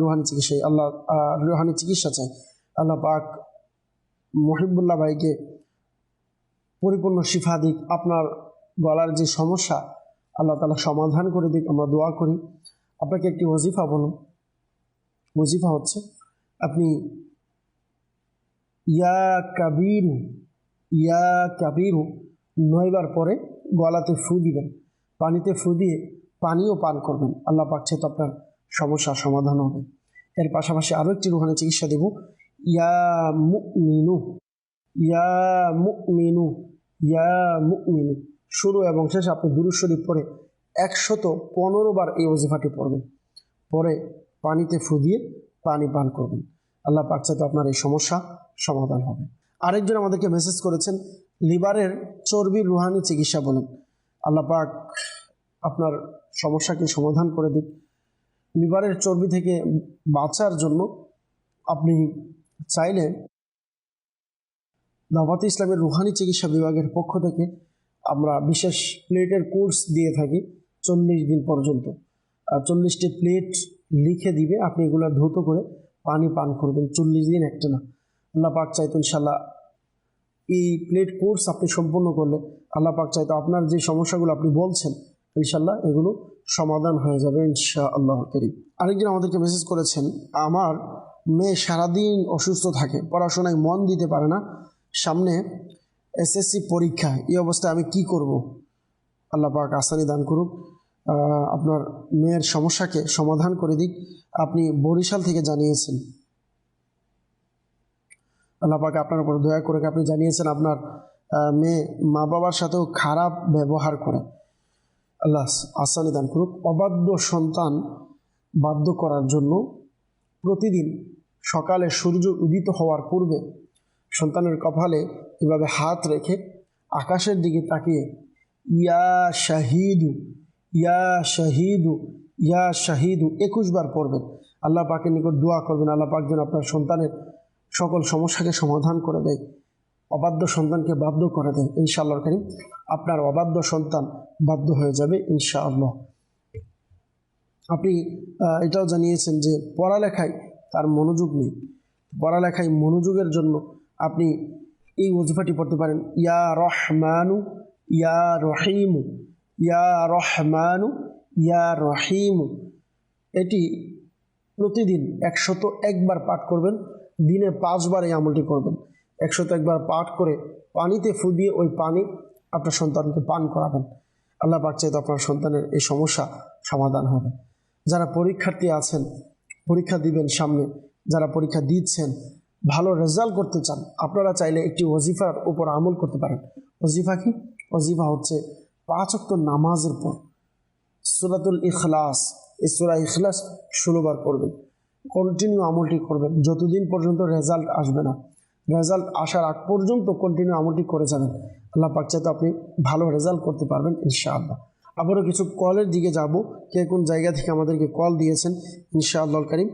রুহানি চিকিৎসা চাই। আল্লাহ পাক মুহিবুল্লাহ ভাইকে পরিপূর্ণ শিফা দিক, আপনার গলার যে সমস্যা আল্লাহ তাআলা সমাধান করে দিক, আমরা দোয়া করি। আপনাকে একটি ওজিফা বলুন। ওজিফা হচ্ছে আপনি ইয়া কাবিরু, ইয়া কাবিরু 9 বার পরে গলাতে ফু দিবেন, পানিতে ফু দিয়ে পানিও পান করবেন। আল্লাহ পাক চাইতে আপনার সমস্যার সমাধান হবে। এর পাশাপাশি আরও একটি রুহানি চিকিৎসা দেব, ইয়া মুমিনু, ইয়া মুমিনু, ইয়া মুমিনু শুরু এবং শেষ আপনি দুরূদ শরীফ পড়ে 115 বার এই ওজিফাটি পড়বেন, পরে পানিতে ফু দিয়ে পানি পান করবেন। আল্লাহ পাক চাইতে আপনার এই সমস্যা সমাধান হবে। আরেকজন আমাদেরকে মেসেজ করেছেন, লিভারের চর্বির রুহানি চিকিৎসা বলেন। আল্লাহ পাক আপনার সমস্যাকে সমাধান করে দিক। লিভারের চর্বি থেকে বাঁচার জন্য আপনি চাইলে দাওয়াতে ইসলামের রুহানি চিকিৎসা বিভাগের পক্ষ থেকে আমরা বিশেষ প্লেটের কোর্স দিয়ে থাকি 40 দিন পর্যন্ত। 40টি প্লেট লিখে দিবে, আপনি এগুলো ধৌত করে পানি পান করবেন 40 দিন একটা না। আল্লাহ পাক চাইতো ইনশাল্লাহ এই প্লেট কোর্স আপনি সম্পূর্ণ করলে আল্লাহ পাক চাইতো আপনার যে সমস্যাগুলো আপনি বলছেন ইনশাল্লাহ এগুলো সমাধান হয়ে যাবে ইনশাআল্লাহ কারীম। আরেকজন আমাদেরকে মেসেজ করেছেন, আমার মেয়ে সারাদিন অসুস্থ থাকে, পড়াশোনায় মন দিতে পারে না, সামনে এসএসসি পরীক্ষা, এই অবস্থায় আমি কি করব? আল্লাহ পাক আসানি দান করুক, আপনার মেয়ের সমস্যাকে সমাধান করে দিক। আপনি বরিশাল থেকে জানিয়েছেন, আল্লাহ পাক আপনার উপর দয়া করে আপনি জানিয়েছেন আপনার মেয়ে মা বাবার সাথেও খারাপ ব্যবহার করে। আল্লাহ আসানি দান করুক। অবাধ্য সন্তান বাধ্য করার জন্য প্রতিদিন সকালে সূর্য উদিত হওয়ার পূর্বে সন্তানের কপালে এভাবে হাত রেখে আকাশের দিকে তাকিয়ে ইয়া শাহিদু, ইয়া শাহিদু, ইয়া শাহিদু 21 বার পড়বেন। আল্লাহ পাকের নিকট দোয়া করবেন, আল্লাহ পাক যেন আপনার সন্তানের সকল সমস্যাকে সমাধান করে দেয়, অবাধ্য সন্তানকে বাধ্য করে দেয়। ইনশাআল্লাহ কারীম আপনার অবাধ্য সন্তান বাধ্য হয়ে যাবে ইনশাআল্লাহ। আপনি এটাও জানিয়েছেন যে পড়ালেখায় তার মনোযোগ নেই, পড়ালেখায় মনোযোগের জন্য আপনি এই ওজিফাটি পড়তে পারেন, ইয়া রহমানু ইয়া রহিমু, ইয়া রহমানু ইয়া রহিমু। এটি প্রতিদিন 101 বার পাঠ করবেন, দিনে 5 বার এই আমলটি করবেন। 101 বার পাঠ করে পানিতে ফু দিয়ে ওই পানি আপনার সন্তানকে পান করাবেন। আল্লাহ পাক চাইতে আপনার সন্তানের এই সমস্যা সমাধান হবে। যারা পরীক্ষার্থী আছেন, পরীক্ষা দিবেন সামনে, যারা পরীক্ষা দিচ্ছেন, ভালো রেজাল্ট করতে চান, আপনারা চাইলে একটি ওজিফার উপর আমল করতে পারেন। ওজিফা কি? ওজিফা হচ্ছে 5 ওয়াক্ত নামাজের পর সূরাতুল ইখলাস, এই সূরা ইখলাস 16 বার করবেন। কন্টিনিউ আমলটি করবেন যতদিন পর্যন্ত রেজাল্ট আসবে না। রেজাল্ট আসার আগ পর্যন্ত কন্টিনিউ আমলটি করে যাবেন। আল্লাহ পাক চাইতে আপনি ভালো রেজাল্ট করতে পারবেন ইনশাআল্লাহ। আবারও কিছু কলের দিকে যাব, কে কোন জায়গা থেকে আমাদেরকে কল দিয়েছেন ইনশাআল্লাহ কারীম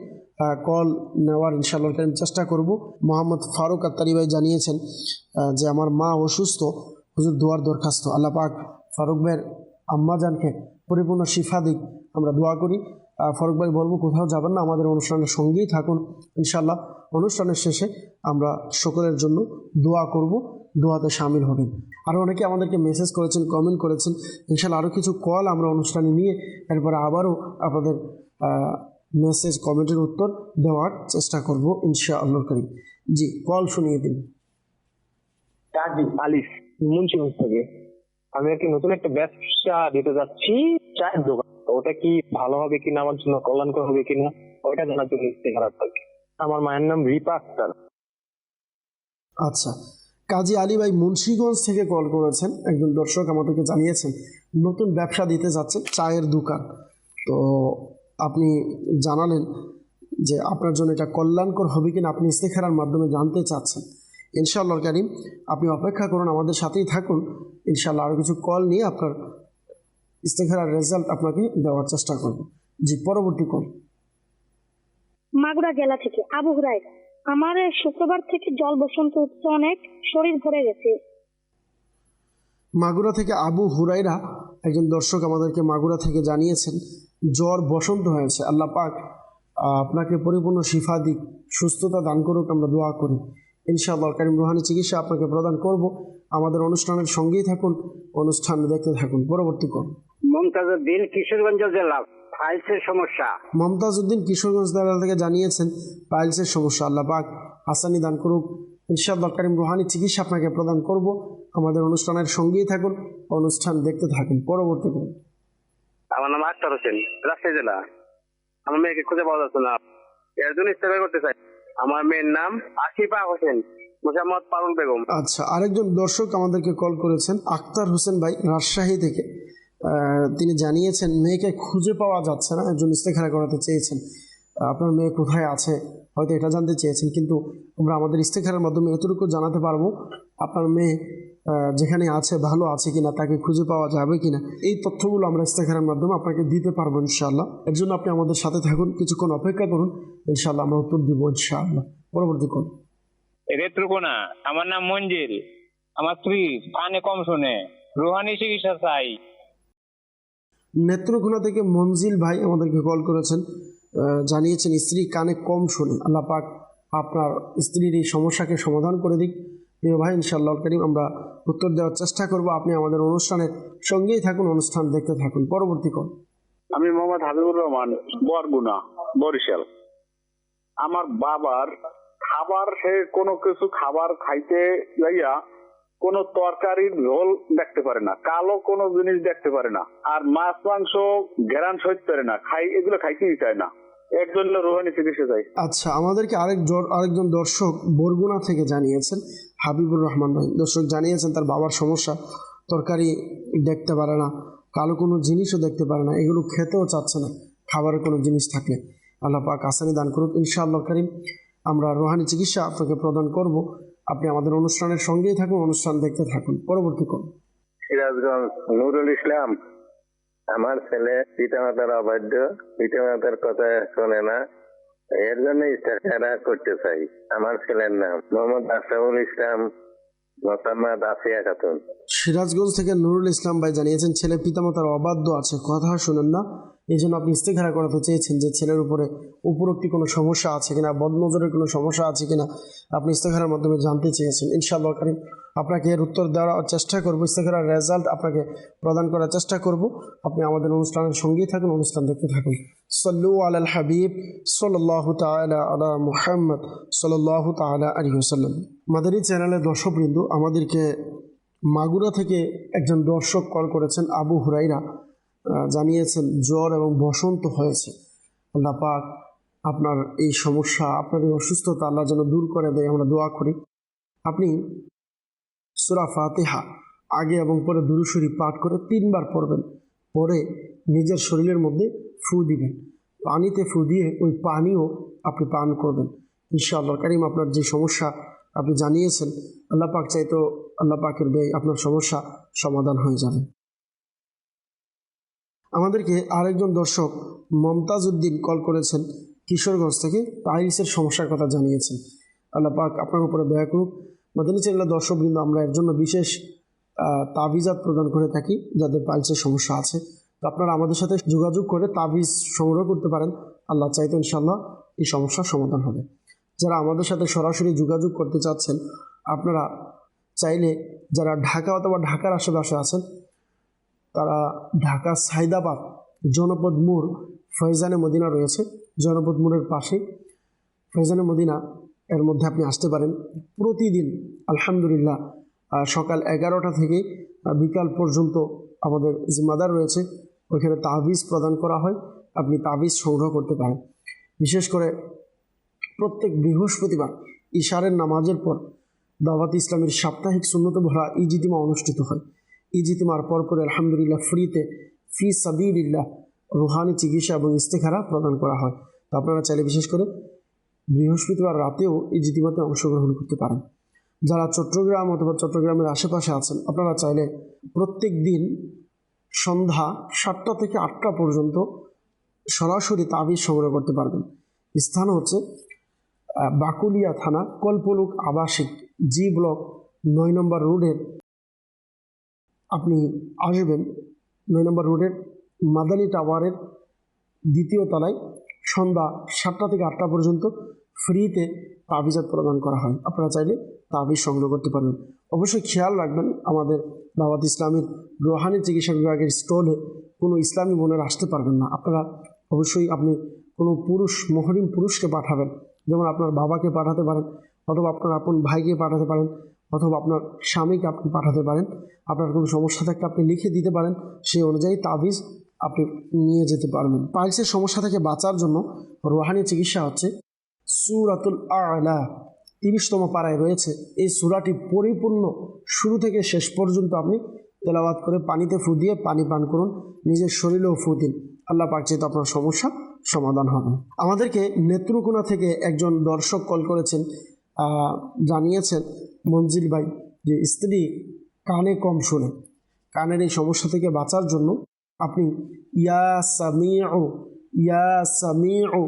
কল নেওয়ার ইনশাআল্লাহ কারীম চেষ্টা করব। মোহাম্মদ ফারুক আত্তারি ভাই জানিয়েছেন যে আমার মা অসুস্থ, হুজুর দোয়ার দরখাস্ত। আল্লাহ পাক ফারুক ভাইয়ের আম্মাজানকে পরিপূর্ণ শিফা দিক, আমরা দোয়া করি। ফারুক ভাই বলবো কোথাও যাবেন না, আমাদের অনুষ্ঠানের সঙ্গেই থাকুন ইনশাআল্লাহ। অনুষ্ঠানের শেষে আমরা সকলের জন্য দোয়া করব, দোয়াতে শামিল হবেন। আরও অনেকে আমাদেরকে মেসেজ করেছেন, কমেন্ট করেছেন। ইনশাআল্লাহ আরও কিছু কল আমরা অনুষ্ঠানে নিয়ে এরপরে আবারও আপনাদের মেসেজ কমেন্টের উত্তর দেওয়ার চেষ্টা করব ইনশাআল্লাহ কারীম। জি, কল শুনিয়ে দিন। কাজী আলিফ মুন্সিগঞ্জ থেকে। আমি আর কি নতুন একটা ব্যবসা দিতে যাচ্ছি, চায়ের দোকান। ওটা কি ভালো হবে কিনা, আমার জন্য কল্যাণকর হবে কিনা, ওইটা জানার জন্য খারাপ থাকে। আমার মায়ের নাম রিপা আক্তার। আচ্ছা, কাজী আলী ভাই মুন্সিগঞ্জ থেকে কল করেছেন। একজন দর্শক আমাদেরকে জানিয়েছেন নতুন ব্যবসা দিতে যাচ্ছেন, চায়ের দোকান। তো আপনি জানালেন যে আপনার জন্য এটা কল্যাণকর হবে কিনা আপনি ইস্তেখারার মাধ্যমে জানতে চাচ্ছেন। ইনশাআল্লাহ কারীম আপনি অপেক্ষা করুন, আমাদের সাথেই থাকুন। ইনশাআল্লাহ আরও কিছু কল নিয়ে আপনার ইস্তেখারার রেজাল্ট আপনাকে দেওয়ার চেষ্টা করব। জি, পরবর্তী কল। মাগুরা জেলা থেকে আবু হুরায়রা। আমার শুক্রবার থেকে জল বসন্ত হচ্ছে, অনেক শরীর ভরে গেছে। মাগুরা থেকে আবু হুরায়রা একজন দর্শক আমাদেরকে মাগুরা থেকে জানিয়েছেন জ্বর বসন্ত হয়েছে। আল্লাহ পাক আপনাকে পরিপূর্ণ শিফা দিক, সুস্থতা দান করুক, আমরা দোয়া করি। ইনশাআল্লাহ কারীম রুহানি চিকিৎসা আপনাকে প্রদান করব। আমাদের অনুষ্ঠানের সঙ্গেই থাকুন, অনুষ্ঠান দেখতে থাকুন। পরবর্তী কল। মমতাজউদ্দিন, কিশোরগঞ্জ জেলা, ফাইলসের সমস্যা। মমতাজউদ্দিন কিশোরগঞ্জ জেলা থেকে জানিয়েছেন পাইলসের সমস্যা। আল্লাহ পাক হাসানি দান করুক। ইনশাআল্লাহ কারীম রুহানি চিকিৎসা আপনাকে প্রদান করব। আমাদের অনুষ্ঠানের সঙ্গেই থাকুন, অনুষ্ঠান দেখতে থাকুন। পরবর্তী কল। আমার নাম আক্তার হোসেন, রাজশাহী জেলা। আমার মেয়েকে খুঁজে পাওয়া যাচ্ছে না, এর জন্য ইস্তেফা করতে চাই। আমার মেয়ের নাম আশিফা হোসেন, মোহাম্মদ পারুল বেগম। আচ্ছা, আরেকজন দর্শক আমাদেরকে কল করেছেন আক্তার হোসেন ভাই, রাজশাহী থেকে। তিনি জানিয়েছেন মেয়েকে খুঁজে পাওয়া যাচ্ছে না, একজন ইস্তেখারা করাতে চেয়েছেন। আপনার মেয়ে কোথায় আছে হয়তো এটা জানতে চেয়েছেন, কিন্তু আমরা আমাদের ইস্তেখারার মাধ্যমে এতটুকু জানাতে পারবো আপনার মেয়ে যেখানে আছে ভালো আছে কিনা, তাকে খুঁজে পাওয়া যাবে কিনা, এই তথ্যগুলো আমরা ইস্তেখারার মাধ্যমে আপনাকে দিতে পারবো ইনশাআল্লাহ। এর জন্য আপনি আমাদের সাথে থাকুন, কিছুক্ষণ অপেক্ষা করুন, ইনশাআল্লাহ আমরা উত্তর দিব ইনশাআল্লাহ। পরবর্তী কোন। রেত্রকোনা। আমার নাম মঞ্জিল, আমার স্ত্রী কানে কম শোনে, রুহানি চিকিৎসা চাই। নেত্রকোনা থেকে মঞ্জিল ভাই আমাদেরকে কল করেছেন, জানিয়েছেন স্ত্রী কানে কম শোনে। আল্লাহ পাক আপনার স্ত্রীর এই সমস্যাকে সমাধান করে দিক। প্রিয় ভাই, ইনশাআল্লাহ কারীম আমরা উত্তর দেওয়ার চেষ্টা করব। আপনি আমাদের অনুষ্ঠানের সঙ্গেই থাকুন, অনুষ্ঠান দেখতে থাকুন। পরবর্তী কল। আমি মোহাম্মদ হাবিবুর রহমান, বরগুনা, বরিশাল। আমার বাবার খাবার, সে কোনো কিছু খাবার খাইতে যাইয়া কোনো তরকারির ঝোল দেখতে পারে না, কালো কোনো জিনিস দেখতে পারে না, আর মাছ মাংস ঘেরান সইতে পারে না, এগুলো খাইতেই চায় না। এর জন্য রুহানি চিকিৎসা চাই। আচ্ছা, আমাদেরকে আরেকজন দর্শক বরগুনা থেকে জানিয়েছেন, হাবিবুর রহমান ভাই দর্শক জানিয়েছেন তার বাবার সমস্যা, তরকারি দেখতে পারে না, কালো কোনো জিনিসও দেখতে পারে না, এগুলো খেতেও চাচ্ছে না খাবারের কোনো জিনিস থাকলে। আল্লাহ পাক আসানি দান করুক ইনশাআল্লাহ কারীম। আমরা রুহানি চিকিৎসা আপনাকে প্রদান করব। আপনি আমাদের অনুষ্ঠানের সঙ্গেই থাকুন, অনুষ্ঠান দেখতে থাকুন। পরবর্তী কোন। সিরাজগঞ্জ, নুরুল ইসলাম। আমার ছেলে পিতামাতার অবাধ্য, পিতামাতার কথা শোনে না, এর জন্য ইস্তেখারা করতে চাই। আমার ছেলের নাম মোহাম্মদ আশরাফুল ইসলাম, মোসাম্মদ আসিয়া খাতুন। সিরাজগঞ্জ থেকে নুরুল ইসলাম ভাই জানিয়েছেন ছেলে পিতামাতার অবাধ্য আছে, কথা শোনেন না, এই জন্য আপনি ইস্তেখারা করাতে চেয়েছেন যে ছেলের উপরে উপরোক্তি কোনো সমস্যা আছে কিনা, বদনজরের কোনো সমস্যা আছে কিনা আপনি ইস্তেখারার মাধ্যমে জানতে চেয়েছেন। ইনশাআল্লাহ কারীম আপনাকে এর উত্তর দেওয়ার চেষ্টা করব, ইস্তেখারার রেজাল্ট আপনাকে প্রদান করার চেষ্টা করব। আপনি আমাদের অনুষ্ঠানের সঙ্গেই থাকুন, অনুষ্ঠান দেখতে থাকুন। সল্লু আলাল হাবিব সাল্লাল্লাহু তাআলা আলা মুহাম্মদ সাল্লাল্লাহু তাআলা আলাইহি ওয়াসাল্লাম। মাদানী চ্যানেলের দর্শকবৃন্দ, আমাদেরকে মাগুরা থেকে একজন দর্শক কল করেছেন, আবু হুরাইরা জানিয়েছেন জ্বর এবং বসন্ত হয়েছে। আল্লাহ পাক আপনার এই সমস্যা, আপনার এই অসুস্থতা আল্লাহ যেন দূর করে দেয়, আমরা দোয়া করি। আপনি সূরা ফাতিহা আগে এবং পরে দুরূদ শরীফ পাঠ করে 3 বার পড়বেন, পরে নিজের শরীরের মধ্যে ফু দিবেন, পানিতে ফু দিয়ে ওই পানিও আপনি পান করবেন। ইনশাআল্লাহ কারীম আপনার যে সমস্যা আপনি জানিয়েছেন, আল্লাহ পাক চাইতো আল্লাহ পাকের দয়ায় আপনার সমস্যা সমাধান হয়ে যাবে। আমাদেরকে আরেকজন দর্শক মমতাজ উদ্দিন কল করেছেন কিশোরগঞ্জ থেকে, পাইলসের সমস্যার কথা জানিয়েছেন। আল্লাহ পাক আপনার উপরে দয়া করুক। মাদানী চ্যানেলের দর্শকবৃন্দ, আমরা এর জন্য বিশেষ তাবিজাত প্রদান করে থাকি যাদের পাইলসের সমস্যা আছে। তো আপনারা আমাদের সাথে যোগাযোগ করে তাবিজ সংগ্রহ করতে পারেন, আল্লাহ চাইতো ইনশাআল্লাহ এই সমস্যার সমাধান হবে। যারা আমাদের সাথে সরাসরি যোগাযোগ করতে চাচ্ছেন, আপনারা চাইলে যারা ঢাকা অথবা ঢাকার আশেপাশে আছেন, তারা ঢাকা সাইদাবাদ জনপদ মোড় ফয়জানে মদিনা রয়েছে, জনপদ মোড়ের পাশে ফয়জানে মদিনা, এর মধ্যে আপনি আসতে পারেন। প্রতিদিন আলহামদুলিল্লাহ সকাল 11টা থেকে বিকাল পর্যন্ত আমাদের জিম্মাদার রয়েছে, ওইখানে তাবিজ প্রদান করা হয়, আপনি তাবিজ সংগ্রহ করতে পারেন। বিশেষ করে প্রত্যেক বৃহস্পতিবার ইশারের নামাজের পর দাওয়াত ইসলামের সাপ্তাহিক সুন্নত ভরা ইজতিমা অনুষ্ঠিত হয়। ইজতিমার পরপরে আলহামদুলিল্লাহ ফ্রিতে ফি সাবিলিল্লাহ রুহানি চিকিৎসা এবং ইস্তেখারা প্রদান করা হয়। তো আপনারা চাইলে বিশেষ করে বৃহস্পতিবার রাতেও ইজতিমাতে অংশগ্রহণ করতে পারেন। যারা চট্টগ্রাম অথবা চট্টগ্রামের আশেপাশে আছেন, আপনারা চাইলে প্রত্যেক দিন সন্ধ্যা 7টা থেকে 8টা পর্যন্ত সরাসরি তাবিজ সংগ্রহ করতে পারবেন। স্থান হচ্ছে বাকুলিয়া থানা, কল্পলুক আবাসিক, জি ব্লক 9 নম্বর রোডের, আপনি আসবেন 9 নম্বর রোডের মাদানী টাওয়ারের 2য় তলায়। সন্ধ্যা 7টা থেকে 8টা পর্যন্ত ফ্রিতে তাবিজাত প্রদান করা হয়, আপনারা চাইলে তাবিজ সংগ্রহ করতে পারবেন। অবশ্যই খেয়াল রাখবেন, আমাদের দাওয়াত ইসলামের রুহানি চিকিৎসা বিভাগের স্টলে কোনো ইসলামী বোনেরা আসতে পারবেন না। আপনারা অবশ্যই আপনি কোনো পুরুষ, মহরিম পুরুষকে পাঠাবেন, যেমন আপনার বাবাকে পাঠাতে পারেন, অথবা আপনার আপন ভাইকে পাঠাতে পারেন, অথবা আপনার স্বামীকে আপনি পাঠাতে পারেন। আপনার কোনো সমস্যা থাকলে আপনি লিখে দিতে পারেন, সেই অনুযায়ী তাবিজ আপনি নিয়ে যেতে পারবেন। পাইলসের সমস্যা থেকে বাঁচার জন্য রুহানি চিকিৎসা হচ্ছে সূরাতুল আ'লা, 30তম পারায় রয়েছে। এই সূরাটি পরিপূর্ণ শুরু থেকে শেষ পর্যন্ত আপনি তেলাওয়াত করে পানিতে ফু দিয়ে পানি পান করুন, নিজের শরীরেও ফু দিন, আল্লাহ পাক চাইতো আপনার সমস্যা সমাধান হবে। আমাদেরকে নেত্রকোনা থেকে একজন দর্শক কল করেছেন, জানিয়েছেন মঞ্জিল ভাই যে স্ত্রী কানে কম শোনে, কানের এই সমস্যা থেকে বাঁচার জন্য আপনি ইয়া সামিউ ইয়া সামিউ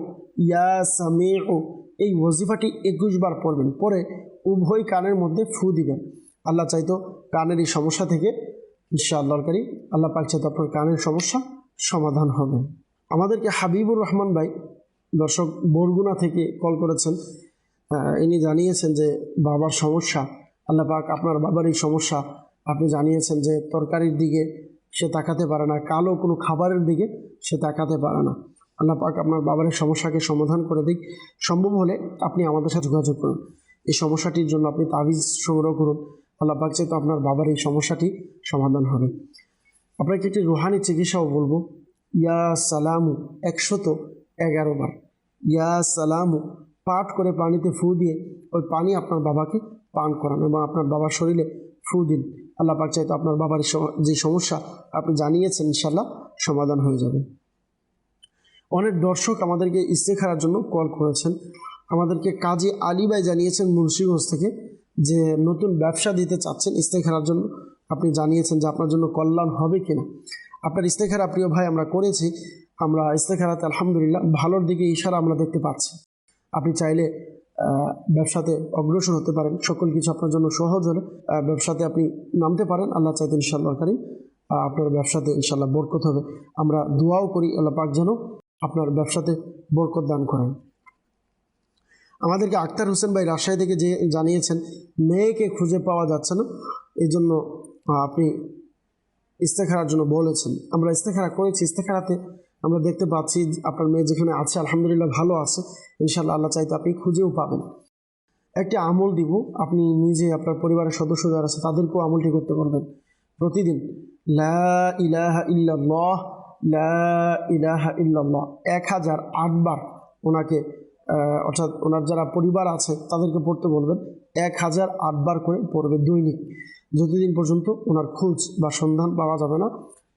ইয়া সামিউ এই ওয়াজিফাটি 21 বার পড়বেন, পরে উভয় কানের মধ্যে ফু দিবেন। আল্লাহ চাইতো কানের এই সমস্যা থেকে ইনশাআল্লাহ কারীম আল্লাহ পাক চাইতো আপনার কানের সমস্যা সমাধান হবে। আমাদেরকে হাবিবুর রহমান ভাই দর্শক বরগুনা থেকে কল করেছেন, ইনি জানিয়েছেন যে বাবার সমস্যা, আল্লাহ পাক আপনার বাবার এই সমস্যা, আপনি জানিয়েছেন যে তরকারির দিকে সে তাকাতে পারে না, কালো কোনো খাবারের দিকে সে তাকাতে পারে না। আল্লাহ পাক আপনার বাবার এই সমস্যাকে সমাধান করে দিক। সম্ভব হলে আপনি আমাদের সাথে যোগাযোগ করুন, এই সমস্যাটির জন্য আপনি তাবিজ সংগ্রহ করুন, আল্লাহ পাক চাইতো আপনার বাবার এই সমস্যাটি সমাধান হবে। আপনাকে একটি রুহানি চিকিৎসাও বলবো, ইয়া সালামু 111 বার, ইয়া সালামু পাঠ করে পানিতে ফু দিয়ে ওই পানি আপনার বাবাকে পান করান এবং আপনার বাবার শরীরে ফু দিন। আল্লাহ পাক চাইতো আপনার বাবার যে সমস্যা আপনি জানিয়েছেন ইনশাআল্লাহ সমাধান হয়ে যাবে। অনেক দর্শক আমাদেরকে ইস্তেখারার জন্য কল করেছেন। আমাদেরকে কাজী আলী ভাই জানিয়েছেন মুন্সিগঞ্জ থেকে যে নতুন ব্যবসা দিতে চাচ্ছেন ইস্তেখারার জন্য, আপনি জানিয়েছেন যে আপনার জন্য কল্যাণ হবে কিনা। আপনার ইস্তেখারা প্রিয় ভাই আমরা করেছি, আমরা ইস্তেখারাতে আলহামদুলিল্লাহ ভালোর দিকে ইশারা আমরা দেখতে পাচ্ছি। আপনি চাইলে ব্যবসাতে অগ্রসর হতে পারেন, সকল কিছু আপনার জন্য সহজ হলে ব্যবসাতে আপনি নামতে পারেন। আল্লাহ চাইতে ইনশাআল্লাহ কারীম আপনার ব্যবসাতে ইনশাআল্লাহ বরকত হবে। আমরা দোয়াও করি আল্লাহ পাক যেন আপনার ব্যবসাতে বরকত দান করেন। আমাদেরকে আক্তার হোসেন ভাই রাজশাহী থেকে যে জানিয়েছেন মেয়েকে খুঁজে পাওয়া যাচ্ছে না, এই জন্য আপনি ইস্তেখারার জন্য বলেছেন। আমরা ইস্তেখারা করেছি, ইস্তেখারাতে আমরা দেখতে পাচ্ছি আপনার মেয়ে যেখানে আছে আলহামদুলিল্লাহ ভালো আছে, ইনশাআল্লাহ আল্লাহ চাইতে আপনি খুঁজেও পাবেন। একটি আমল দিব, আপনি নিজে আপনার পরিবারের সদস্য যারা আছে তাদেরকেও আমলটি করতে পারবেন। প্রতিদিন লা ইলাহা ইল্লাল্লাহ লা ইলাহা ইল্লাল্লাহ 1008 বার ওনাকে অর্থাৎ ওনার যারা পরিবার আছে তাদেরকে পড়তে বলবেন। 1008 বার করে পড়বে দৈনিক, যতদিন পর্যন্ত ওনার খোঁজ বা সন্ধান পাওয়া যাবে না।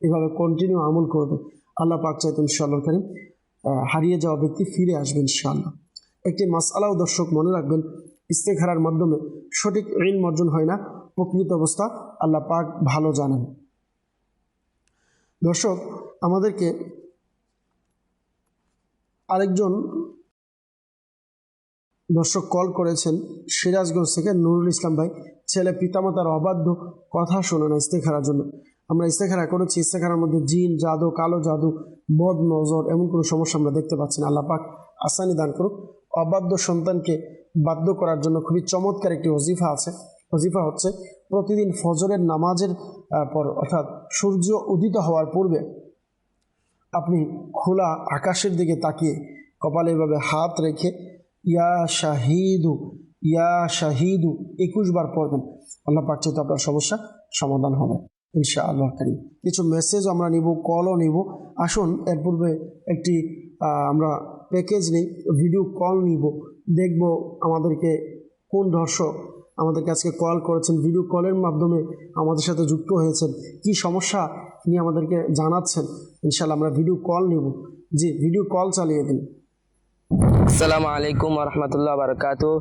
এভাবে কন্টিনিউ আমল করবে। আল্লাহ পাক চাইতেন ইনশাআল্লাহ কারীম হারিয়ে যাওয়া ব্যক্তি ফিরে আসবে ইনশাআল্লাহ। একটি মাসআলাও দর্শক মনে রাখবেন, ইস্তেখারার মাধ্যমে সঠিক ইলম অর্জন হয় না, প্রকৃত অবস্থা আল্লাহ পাক ভালো জানেন। দর্শক আমাদেরকে আরেকজন দর্শক কল করেছেন সিরাজগঞ্জ থেকে, নুরুল ইসলাম ভাই। ছেলে পিতামাতার অবাধ্য, কথা শোনে না ইস্তেখারার জন্য। আমরা ইস্তেখারা করেছি, ইস্তেখারার মধ্যে জিন, জাদু, কালো জাদু, বদ নজর এমন কোনো সমস্যা আমরা দেখতে পাচ্ছি না। আল্লাহ পাক আসানি দান করুক। অবাধ্য সন্তানকে বাধ্য করার জন্য খুবই চমৎকার একটি ওজিফা আছে। ওজিফা হচ্ছে প্রতিদিন ফজরের নামাজের পর অর্থাৎ সূর্য উদিত হওয়ার পূর্বে আপনি খোলা আকাশের দিকে তাকিয়ে কপালে এভাবে হাত রেখে ইয়া শাহিদু ইয়া শাহিদু 21 বার পড়বেন। আল্লাহ পাক চাইতে আপনার সমস্যা সমাধান হবে ইনশাআল্লাহ কারীম। কিছু মেসেজ আমরা নিব, কলও নিব। আসুন এর পূর্বে একটি আমরা প্যাকেজ নেই, ভিডিও কল নিব, দেখব আমাদেরকে কোন দর্শক আমাদেরকে আজকে কল করেছেন, ভিডিও কলের মাধ্যমে আমাদের সাথে যুক্ত হয়েছেন, কি সমস্যা নিয়ে আমাদেরকে জানাচ্ছেন। ইনশাআল্লাহ আমরা ভিডিও কল নিব। জি, ভিডিও কল চালিয়ে দিন। আসসালামু আলাইকুম ওয়া রাহমাতুল্লাহি ওয়া বারাকাতুহু।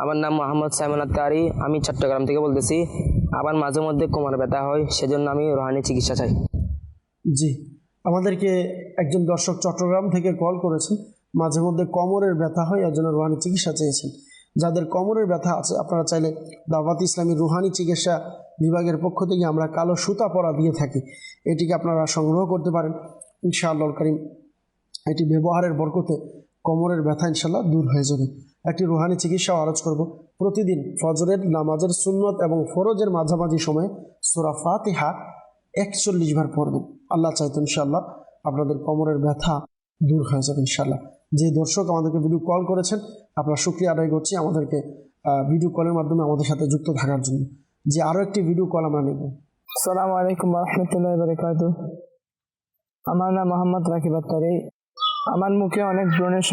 আমার নাম মোহাম্মদ সাইমুল আত্তারি, আমি চট্টগ্রাম থেকে বলতেছি। আমার মাঝে মধ্যে কোমর ব্যথা হয়, সেজন্য আমি রুহানি চিকিৎসা চাই। জি, আমাদেরকে একজন দর্শক চট্টগ্রাম থেকে কল করেছেন, মাঝে মধ্যে কোমরের ব্যথা হয়, এর জন্য রুহানি চিকিৎসা চেয়েছেন। যাদের কোমরের ব্যথা আছে আপনারা চাইলে দাওয়াত ইসলামী রুহানি চিকিৎসা বিভাগের পক্ষ থেকে আমরা কালো সুতা পরা দিয়ে থাকি, এটিকে আপনারা সংগ্রহ করতে পারেন ইনশাআল্লাহ কারীম। এটি ব্যবহারের বরকতে কোমরের ব্যথা ইনশাআল্লাহ দূর হয়ে যাবে। একটি রুহানি চিকিৎসাও আরজ করব। প্রতিদিন ফজরের নামাজের সুন্নত এবং ফরজের মাঝামাঝি সময়ে সূরা ফাতিহা 41 বার পড়বেন। আল্লাহ চাইতেন ইনশাআল্লাহ আপনাদের কোমরের ব্যথা দূর হয়ে যাবে ইনশাআল্লাহ। যে দর্শক আমাদেরকে ভিডিও কল করেছেন আপনার শুকরিয়া আদায় করছি আমাদেরকে ভিডিও কলের মাধ্যমে আমাদের সাথে যুক্ত থাকার জন্য। যে আরও একটি ভিডিও কল আমরা নেব। আসসালামু আলাইকুম ওয়া রাহমাতুল্লাহি ওয়া বারাকাতুহু। আমার নাম মোহাম্মদ রাকিব আত্তারি। আমার মুখে অনেক ব্রণের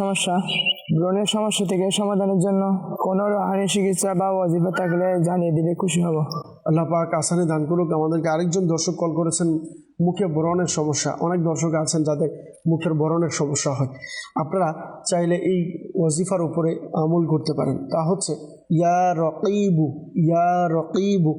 সমস্যা থেকে সমাধানের জন্য কোনো রুহানি চিকিৎসা বা ওয়াজিফা থাকলে জানিয়ে দিলে খুশি হব। আল্লাহ পাক আসানি দান করুক। আমাদেরকে আরেকজন দর্শক কল করেছেন, মুখে ব্রণের সমস্যা। অনেক দর্শক আছেন যাদের মুখের ব্রণের সমস্যা হয়। আপনারা চাইলে এই ওয়াজিফার উপরে আমল করতে পারেন। তা হচ্ছে ইয়া রকিবু ইয়া রকিবু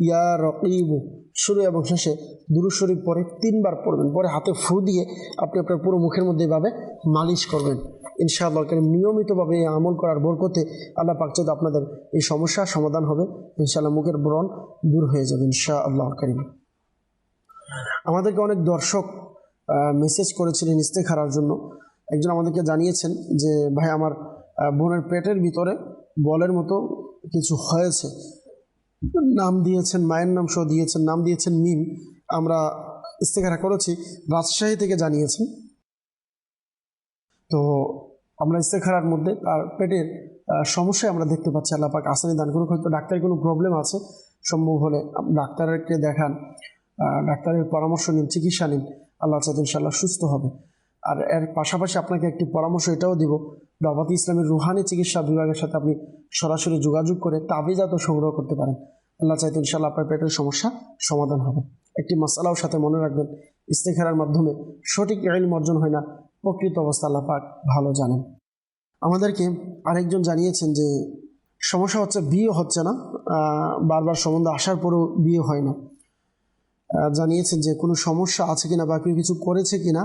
ইয়া রকিবু, শুরু এবং শেষে দুরূদ শরীফ পরে 3 বার পড়বেন। পরে হাতে ফু দিয়ে আপনি আপনার পুরো মুখের মধ্যে এভাবে মালিশ করবেন ইনশাআল্লাহ কারীম। নিয়মিতভাবে এই আমল করার বরকতে আল্লাহ পাক চাইতে আপনাদের এই সমস্যার সমাধান হবে ইনশাআল্লাহ, মুখের ব্রণ দূর হয়ে যাবে ইনশাআল্লাহ কারীম। আমাদেরকে অনেক দর্শক মেসেজ করেছিলেন ইস্তেখারার জন্য। একজন আমাদেরকে জানিয়েছেন যে ভাই আমার বোনের পেটের ভিতরে বলের মতো কিছু হয়েছে, নাম দিয়েছেন, মায়ের নাম সহ দিয়েছেন, নাম দিয়েছেন মিম। আমরা ইস্তেখারা করেছি, রাজশাহী থেকে জানিয়েছেন। তো আমরা ইস্তেখারার মধ্যে তার পেটের সমস্যায় আমরা দেখতে পাচ্ছি। আল্লাহ পাক আসানি দান করুক। হয়তো ডাক্তারের কোনো প্রবলেম আছে, সম্ভব হলে ডাক্তারকে দেখান, ডাক্তারের পরামর্শ নিন, চিকিৎসা নিন। আল্লাহ চাইতে ইনশাআল্লাহ সুস্থ হবে। আর এর পাশাপাশি আপনাকে একটি পরামর্শ এটাও দিব, দাওয়াত ইসলামের রুহানি চিকিৎসা বিভাগের সাথে আপনি সরাসরি যোগাযোগ করে তাবিজাত সংগ্রহ করতে পারেন। আল্লাহ চাইতে ইনশাআল্লাহ আপনার পেটের সমস্যা সমাধান হবে। একটি মাসআলাও সাথে মনে রাখবেন, ইস্তেখারার মাধ্যমে সঠিক ইলম অর্জন হয় না, প্রকৃত অবস্থা আল্লাহ পাক ভালো জানেন। আমাদেরকে আরেকজন জানিয়েছেন যে সমস্যা হচ্ছে বিয়ে হচ্ছে না, বারবার সম্বন্ধ আসার পরেও বিয়ে হয় না। জানিয়েছেন যে কোনো সমস্যা আছে কিনা বা কেউ কিছু করেছে কিনা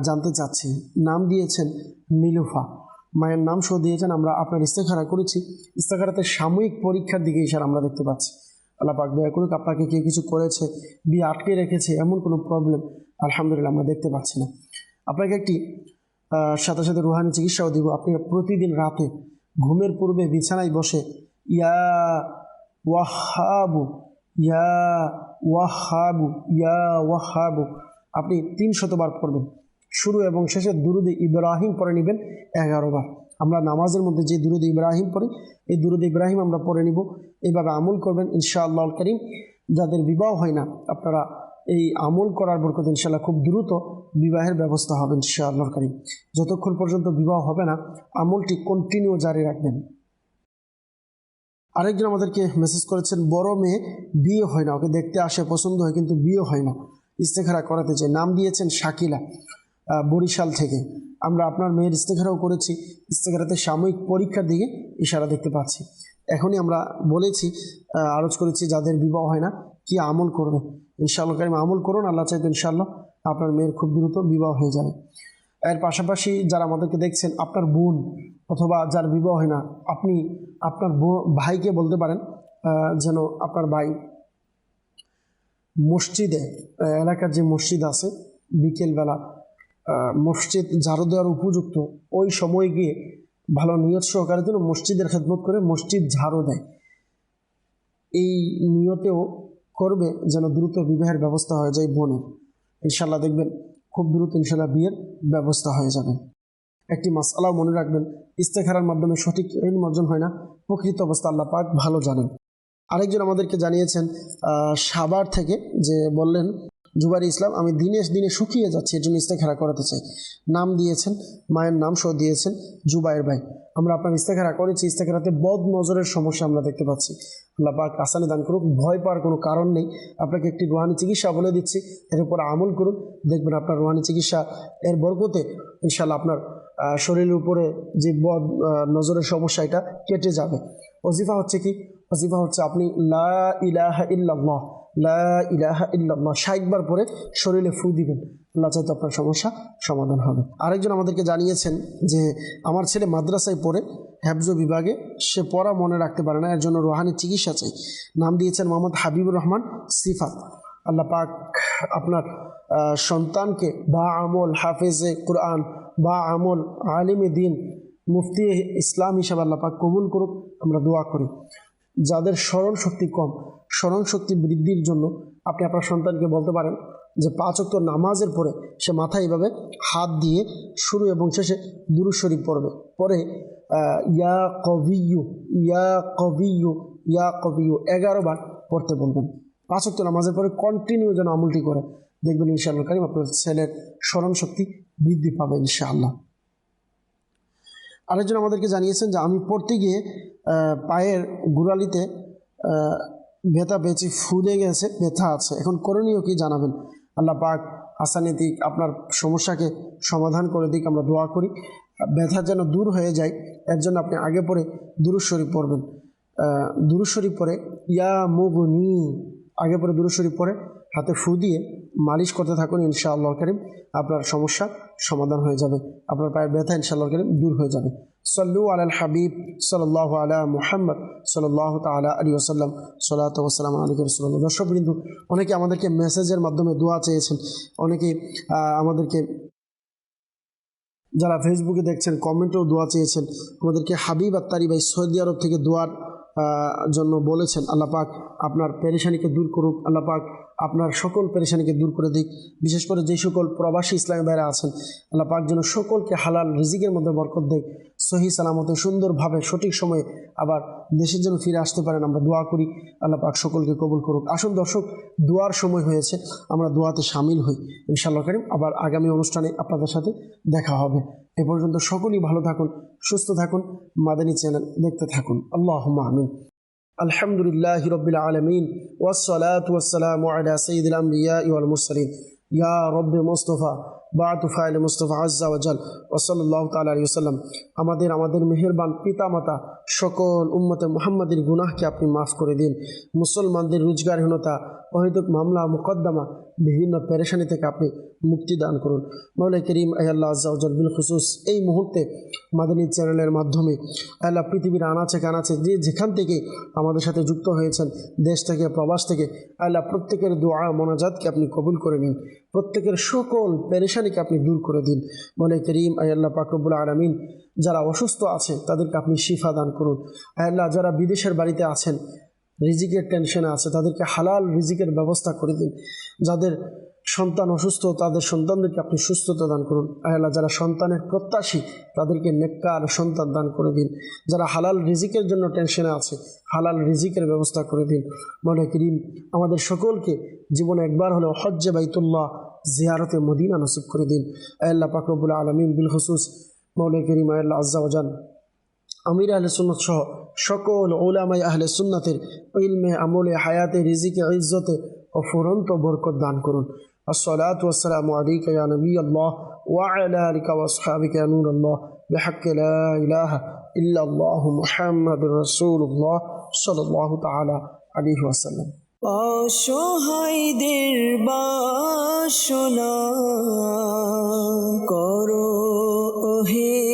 জানতে চাচ্ছি। নাম দিয়েছেন নীলুফা। মায়ের নাম সহ দিয়েছেন। আমরা আপনার ইস্তেখারা করেছি, ইস্তেখারাতে সাময়িক পরীক্ষার দিকে ইশারা আমরা দেখতে পাচ্ছি। আল্লাহ পাক দয়া করুক, আপনাকে কে কিছু করেছে, বিয়ে আটকে রেখেছে, এমন কোনো প্রবলেম আলহামদুলিল্লাহ আমরা দেখতে পাচ্ছি না। আপনাকে একটি সাথে সাথে রুহানি চিকিৎসাও দিব। আপনি প্রতিদিন রাতে ঘুমের পূর্বে বিছানায় বসে ইয়া ওয়াহাবু ইয়া ওয়াহাবু ইয়া ওয়াহাবু আপনি 300 বার পড়বেন। শুরু এবং শেষে দুরুদে ইব্রাহিম পড়ে নেবেন 11 বার। আমরা নামাজের মধ্যে যে দুরুদে ইব্রাহিম পড়ি, এই দুরুদে ইব্রাহিম আমরা পড়ে নিব। এইভাবে আমল করবেন ইনশাআল্লাহ করিম। যাদের বিবাহ হয় না, আপনারা এই আমল করার বরকত ইনশাআল্লাহ খুব দ্রুত বিবাহের ব্যবস্থা হবে ইনশাআল্লাহ করিম। যতক্ষণ পর্যন্ত বিবাহ হবে না, আমলটি কন্টিনিউ জারি রাখবেন। আরেকজন আমাদেরকে মেসেজ করেছেন, বড় মেয়ে বিয়ে হয় না, ওকে দেখতে আসে, পছন্দ হয়, কিন্তু বিয়ে হয় না, ইস্তেখারা করাতে চাই। নাম দিয়েছেন শাকিলা, বরিশাল থেকে। আমরা আপনার মেয়ের ইস্তেখারাও করেছি, ইস্তেখারাতে সাময়িক পরীক্ষার দিকে ইশারা দেখতে পাচ্ছি। এখনই আমরা বলেছি, আরজ করেছি যাদের বিবাহ হয় না কি আমল করবে। ইনশাআল্লাহ কারিম আমল করুন, আল্লাহ চাইতে ইনশাআল্লাহ আপনার মেয়ের খুব দ্রুত বিবাহ হয়ে যাবে। এর পাশাপাশি যারা আমাদেরকে দেখছেন, আপনার বোন অথবা যার বিবাহ হয় না, আপনি আপনার ভাইকে বলতে পারেন যেন আপনার ভাই মসজিদে, এলাকার যে মসজিদ আছে, বিকেলবেলা মসজিদ ঝাড়ু দেওয়ার উপযুক্ত ওই সময় গিয়ে ভালো নিয়ত সহকারে যেন মসজিদের খেদমত করে মসজিদ ঝাড়ু দেয়। এই নিয়তেও করবে যেন দ্রুত বিবাহের ব্যবস্থা হয়ে যায় বোনের। ইনশাল্লাহ দেখবেন খুব দ্রুত ইনশাল্লাহ বিয়ের ব্যবস্থা হয়ে যাবে। একটি মাসআলাও মনে রাখবেন, ইস্তেখারার মাধ্যমে সঠিক ইলম অর্জন হয় না, প্রকৃত অবস্থা আল্লাহ পাক ভালো জানেন। আরেকজন আমাদেরকে জানিয়েছেন সাভার থেকে, যে বললেন জুবাইর ইসলাম, আমি দিনে দিনে শুকিয়ে যাচ্ছি, এর জন্য ইস্তেখারা করাতে চাই। নাম দিয়েছেন, মায়ের নাম সহ দিয়েছেন জুবাইর ভাই। আমরা আপনার ইস্তেখারা করেছি। ইস্তেখারাতে বদ নজরের সমস্যা আমরা দেখতে পাচ্ছি, আল্লাহ পাক আসানি দান করুক। ভয় পাওয়ার কোনো কারণ নেই। আপনাকে একটি রুহানি চিকিৎসা বলে দিচ্ছি, এর উপর আমল করুন, দেখবেন আপনার রুহানি চিকিৎসা এর বরকতে ইনশাআল্লাহ আপনার শরীরের উপরে যে বদ নজরের সমস্যা এটা কেটে যাবে। ওজিফা হচ্ছে কি? ওজিফা হচ্ছে আপনি লা ইলাহা ইল্লাল্লাহ, লা ইলাহা ইল্লাল্লাহ 60 বার পরে শরীরে ফু দিবেন, আল্লাহ চাইতে আপনার সমস্যা সমাধান হবে। আরেকজন আমাদেরকে জানিয়েছেন যে আমার ছেলে মাদ্রাসায় পড়ে, হেফজ বিভাগে, সে পড়া মনে রাখতে পারে না, এর জন্য রুহানি চিকিৎসা চাই। নাম দিয়েছেন মোহাম্মদ হাবিবুর রহমান সিফাত। আল্লাহ পাক আপনার সন্তানকে বা আমল হাফেজে কুরআন বা আমল আলিমে দিন মুফতি ইসলাম হিসাবে আল্লাহ পাক কবুল করুক, আমরা দোয়া করি। যাদের স্মরণ শক্তি কম, স্মরণ শক্তি বৃদ্ধির জন্য আপনি আপনার সন্তানকে বলতে পারেন যে 5 ওয়াক্ত নামাজের পরে সে মাথায় এইভাবে হাত দিয়ে শুরু এবং শেষে দুরূদ শরীফ পড়বে, পরে ইয়া কবিয়্যু ইয়া কবিয়্যু ইয়া কবিয়্যু 11 বার পড়তে বলবেন। 5 ওয়াক্ত নামাজের পরে কন্টিনিউ যেন আমলটি করে, দেখবেন ইনশাআল্লাহ কারীম আপনার ছেলের স্মরণ শক্তি বৃদ্ধি পাবে ইনশাআল্লাহ। আরেকজন আমাদেরকে জানিয়েছেন যে আমি পড়তে গিয়ে পায়ের গোড়ালিতে ব্যথা পেয়েছি, ফুলে গেছে, ব্যথা আছে, এখন করণীয় কি জানাবেন। আল্লাহ পাক আসানি দিক, আপনার সমস্যাকে সমাধান করে দিক, আমরা দোয়া করি। ব্যথা যেন দূর হয়ে যায়, এর জন্য আপনি আগে পরে দুরূদ শরীফ পড়বেন। দুরূদ শরীফ পড়ে ইয়া মুগনি, আগে পরে দুরূদ শরীফ পড়ে হাতে ফু দিয়ে মালিশ করতে থাকুন, ইনশাআল্লাহ কারীম আপনার সমস্যা সমাধান হয়ে যাবে, আপনার পায়ের ব্যথা ইনশাআল্লাহ কারীম দূর হয়ে যাবে। সাল্লু আলাল হাবিব সাল্লাল্লাহু আলা মুহাম্মদ সাল্লাল্লাহু তাআলা আলাইহি ওয়াসাল্লাম, সালাতু ওয়া সালামু আলাইকা রাসূলুল্লাহ। দর্শকবৃন্দ, অনেকে আমাদেরকে মেসেজের মাধ্যমে দোয়া চেয়েছেন, অনেকে আমাদেরকে যারা ফেসবুকে দেখছেন কমেন্টেও দোয়া চেয়েছেন, আমাদেরকে হাবিব আত্তারি ভাই সৌদি আরব থেকে দোয়ার জন্য বলেছেন। আল্লাহ পাক আপনার পেরেশানিকে দূর করুক, আল্লাহ পাক আপনার সকল পেরেশানিকে দূর করে দিক। বিশেষ করে যে সকল প্রবাসী ইসলামী ভাইরা আছেন, আল্লাহ পাক যেন সকলকে হালাল রিজিকের মধ্যে বরকত দেয়, সহি সালামতে সুন্দরভাবে সঠিক সময়ে আবার দেশের জন্য ফিরে আসতে পারেন, আমরা দোয়া করি। আল্লাহ পাক সকলকে কবুল করুক। আসুন দর্শক, দোয়ার সময় হয়েছে, আমরা দোয়াতে শামিল হই ইনশাআল্লাহ কারীম। আবার আগামী অনুষ্ঠানে আপনাদের সাথে দেখা হবে। এ পর্যন্ত সকলেই ভালো থাকুন, সুস্থ থাকুন, মাদানী চ্যানেল দেখতে থাকুন। আল্লাহুম্মা আমিন। আলহামদুলিল্লাহি রাব্বিল আলামিন ওয়াসসালাতু ওয়াসসালামু আলা সাইয়্যিদিল আমবিয়া ওয়াল মুরসালিন ইয়া রাব্বি মুস্তাফা বা'তু ফাইল মুস্তাফা আজ্জা ওয়া জাল ওয়া সাল্লাল্লাহু তাআলা আলাইহি ওয়াসাল্লাম। আমাদের মেহেরবান পিতামাতা সকল উম্মতে মুহাম্মাদের গুনাহকে আপনি মাফ করে দিন। মুসলমানদের রোজগারহীনতা, অহেতুক মামলা মুকদ্দমা, বিভিন্ন পেরেশানি থেকে আপনি মুক্তি দান করুন। মওলা করিম আল্লাহ আজ্জা ওয়া জাল বিল খুসুস এই মুহূর্তে মাদানী চ্যানেলের মাধ্যমে আল্লাহ পৃথিবীর আনাচে কানাচে যে যেখান থেকে আমাদের সাথে যুক্ত হয়েছেন, দেশ থেকে প্রবাস থেকে, আল্লাহ প্রত্যেকের দোয়া মোনাজাতকে আপনি কবুল করে নিন, প্রত্যেকের সকল পেরেশানিকে আপনি দূর করে দিন। মওলা করিম আল্লাহ পাক রব্বুল আলামিন যারা অসুস্থ আছে তাদেরকে আপনি শিফা দান করুন। আল্লাহ যারা বিদেশের বাড়িতে আছেন, রিজিকের টেনশনে আছে, তাদেরকে হালাল রিজিকের ব্যবস্থা করে দিন। যাদের সন্তান অসুস্থ তাদের সন্তানদেরকে আপনি সুস্থতা দান করুন। আল্লাহ যারা সন্তানের প্রত্যাশী তাদেরকে নেককার সন্তান দান করে দিন। যারা হালাল রিজিকের জন্য টেনশনে আছে হালাল রিজিকের ব্যবস্থা করে দিন। মওলা করিম আমাদের সকলকে জীবনে একবার হলেও হজ্জে বাইতুল্লাহ জিয়ারতে মদিনা নসিব করে দিন। আল্লাহ পাক রব্বুল আলামিন বিল খুসুস মওলা করিম আল্লাহ আজ্জা ওয়া জাল আমির আহলে সুন্নাত সহ সকল উলামায়ে আহলে সুন্নাতের ইলমে আমলে হায়াতে রিজিকে ইজ্জতে ও ফুরন্ত বরকত দান করুন। الصلاة والسلام عليك يا نبي الله وعلى آلك وأصحابك يا نور الله بحق لا إله إلا الله محمد رسول الله صلى الله تعالى عليه وسلم। অসহায়দের বাসনা করো হে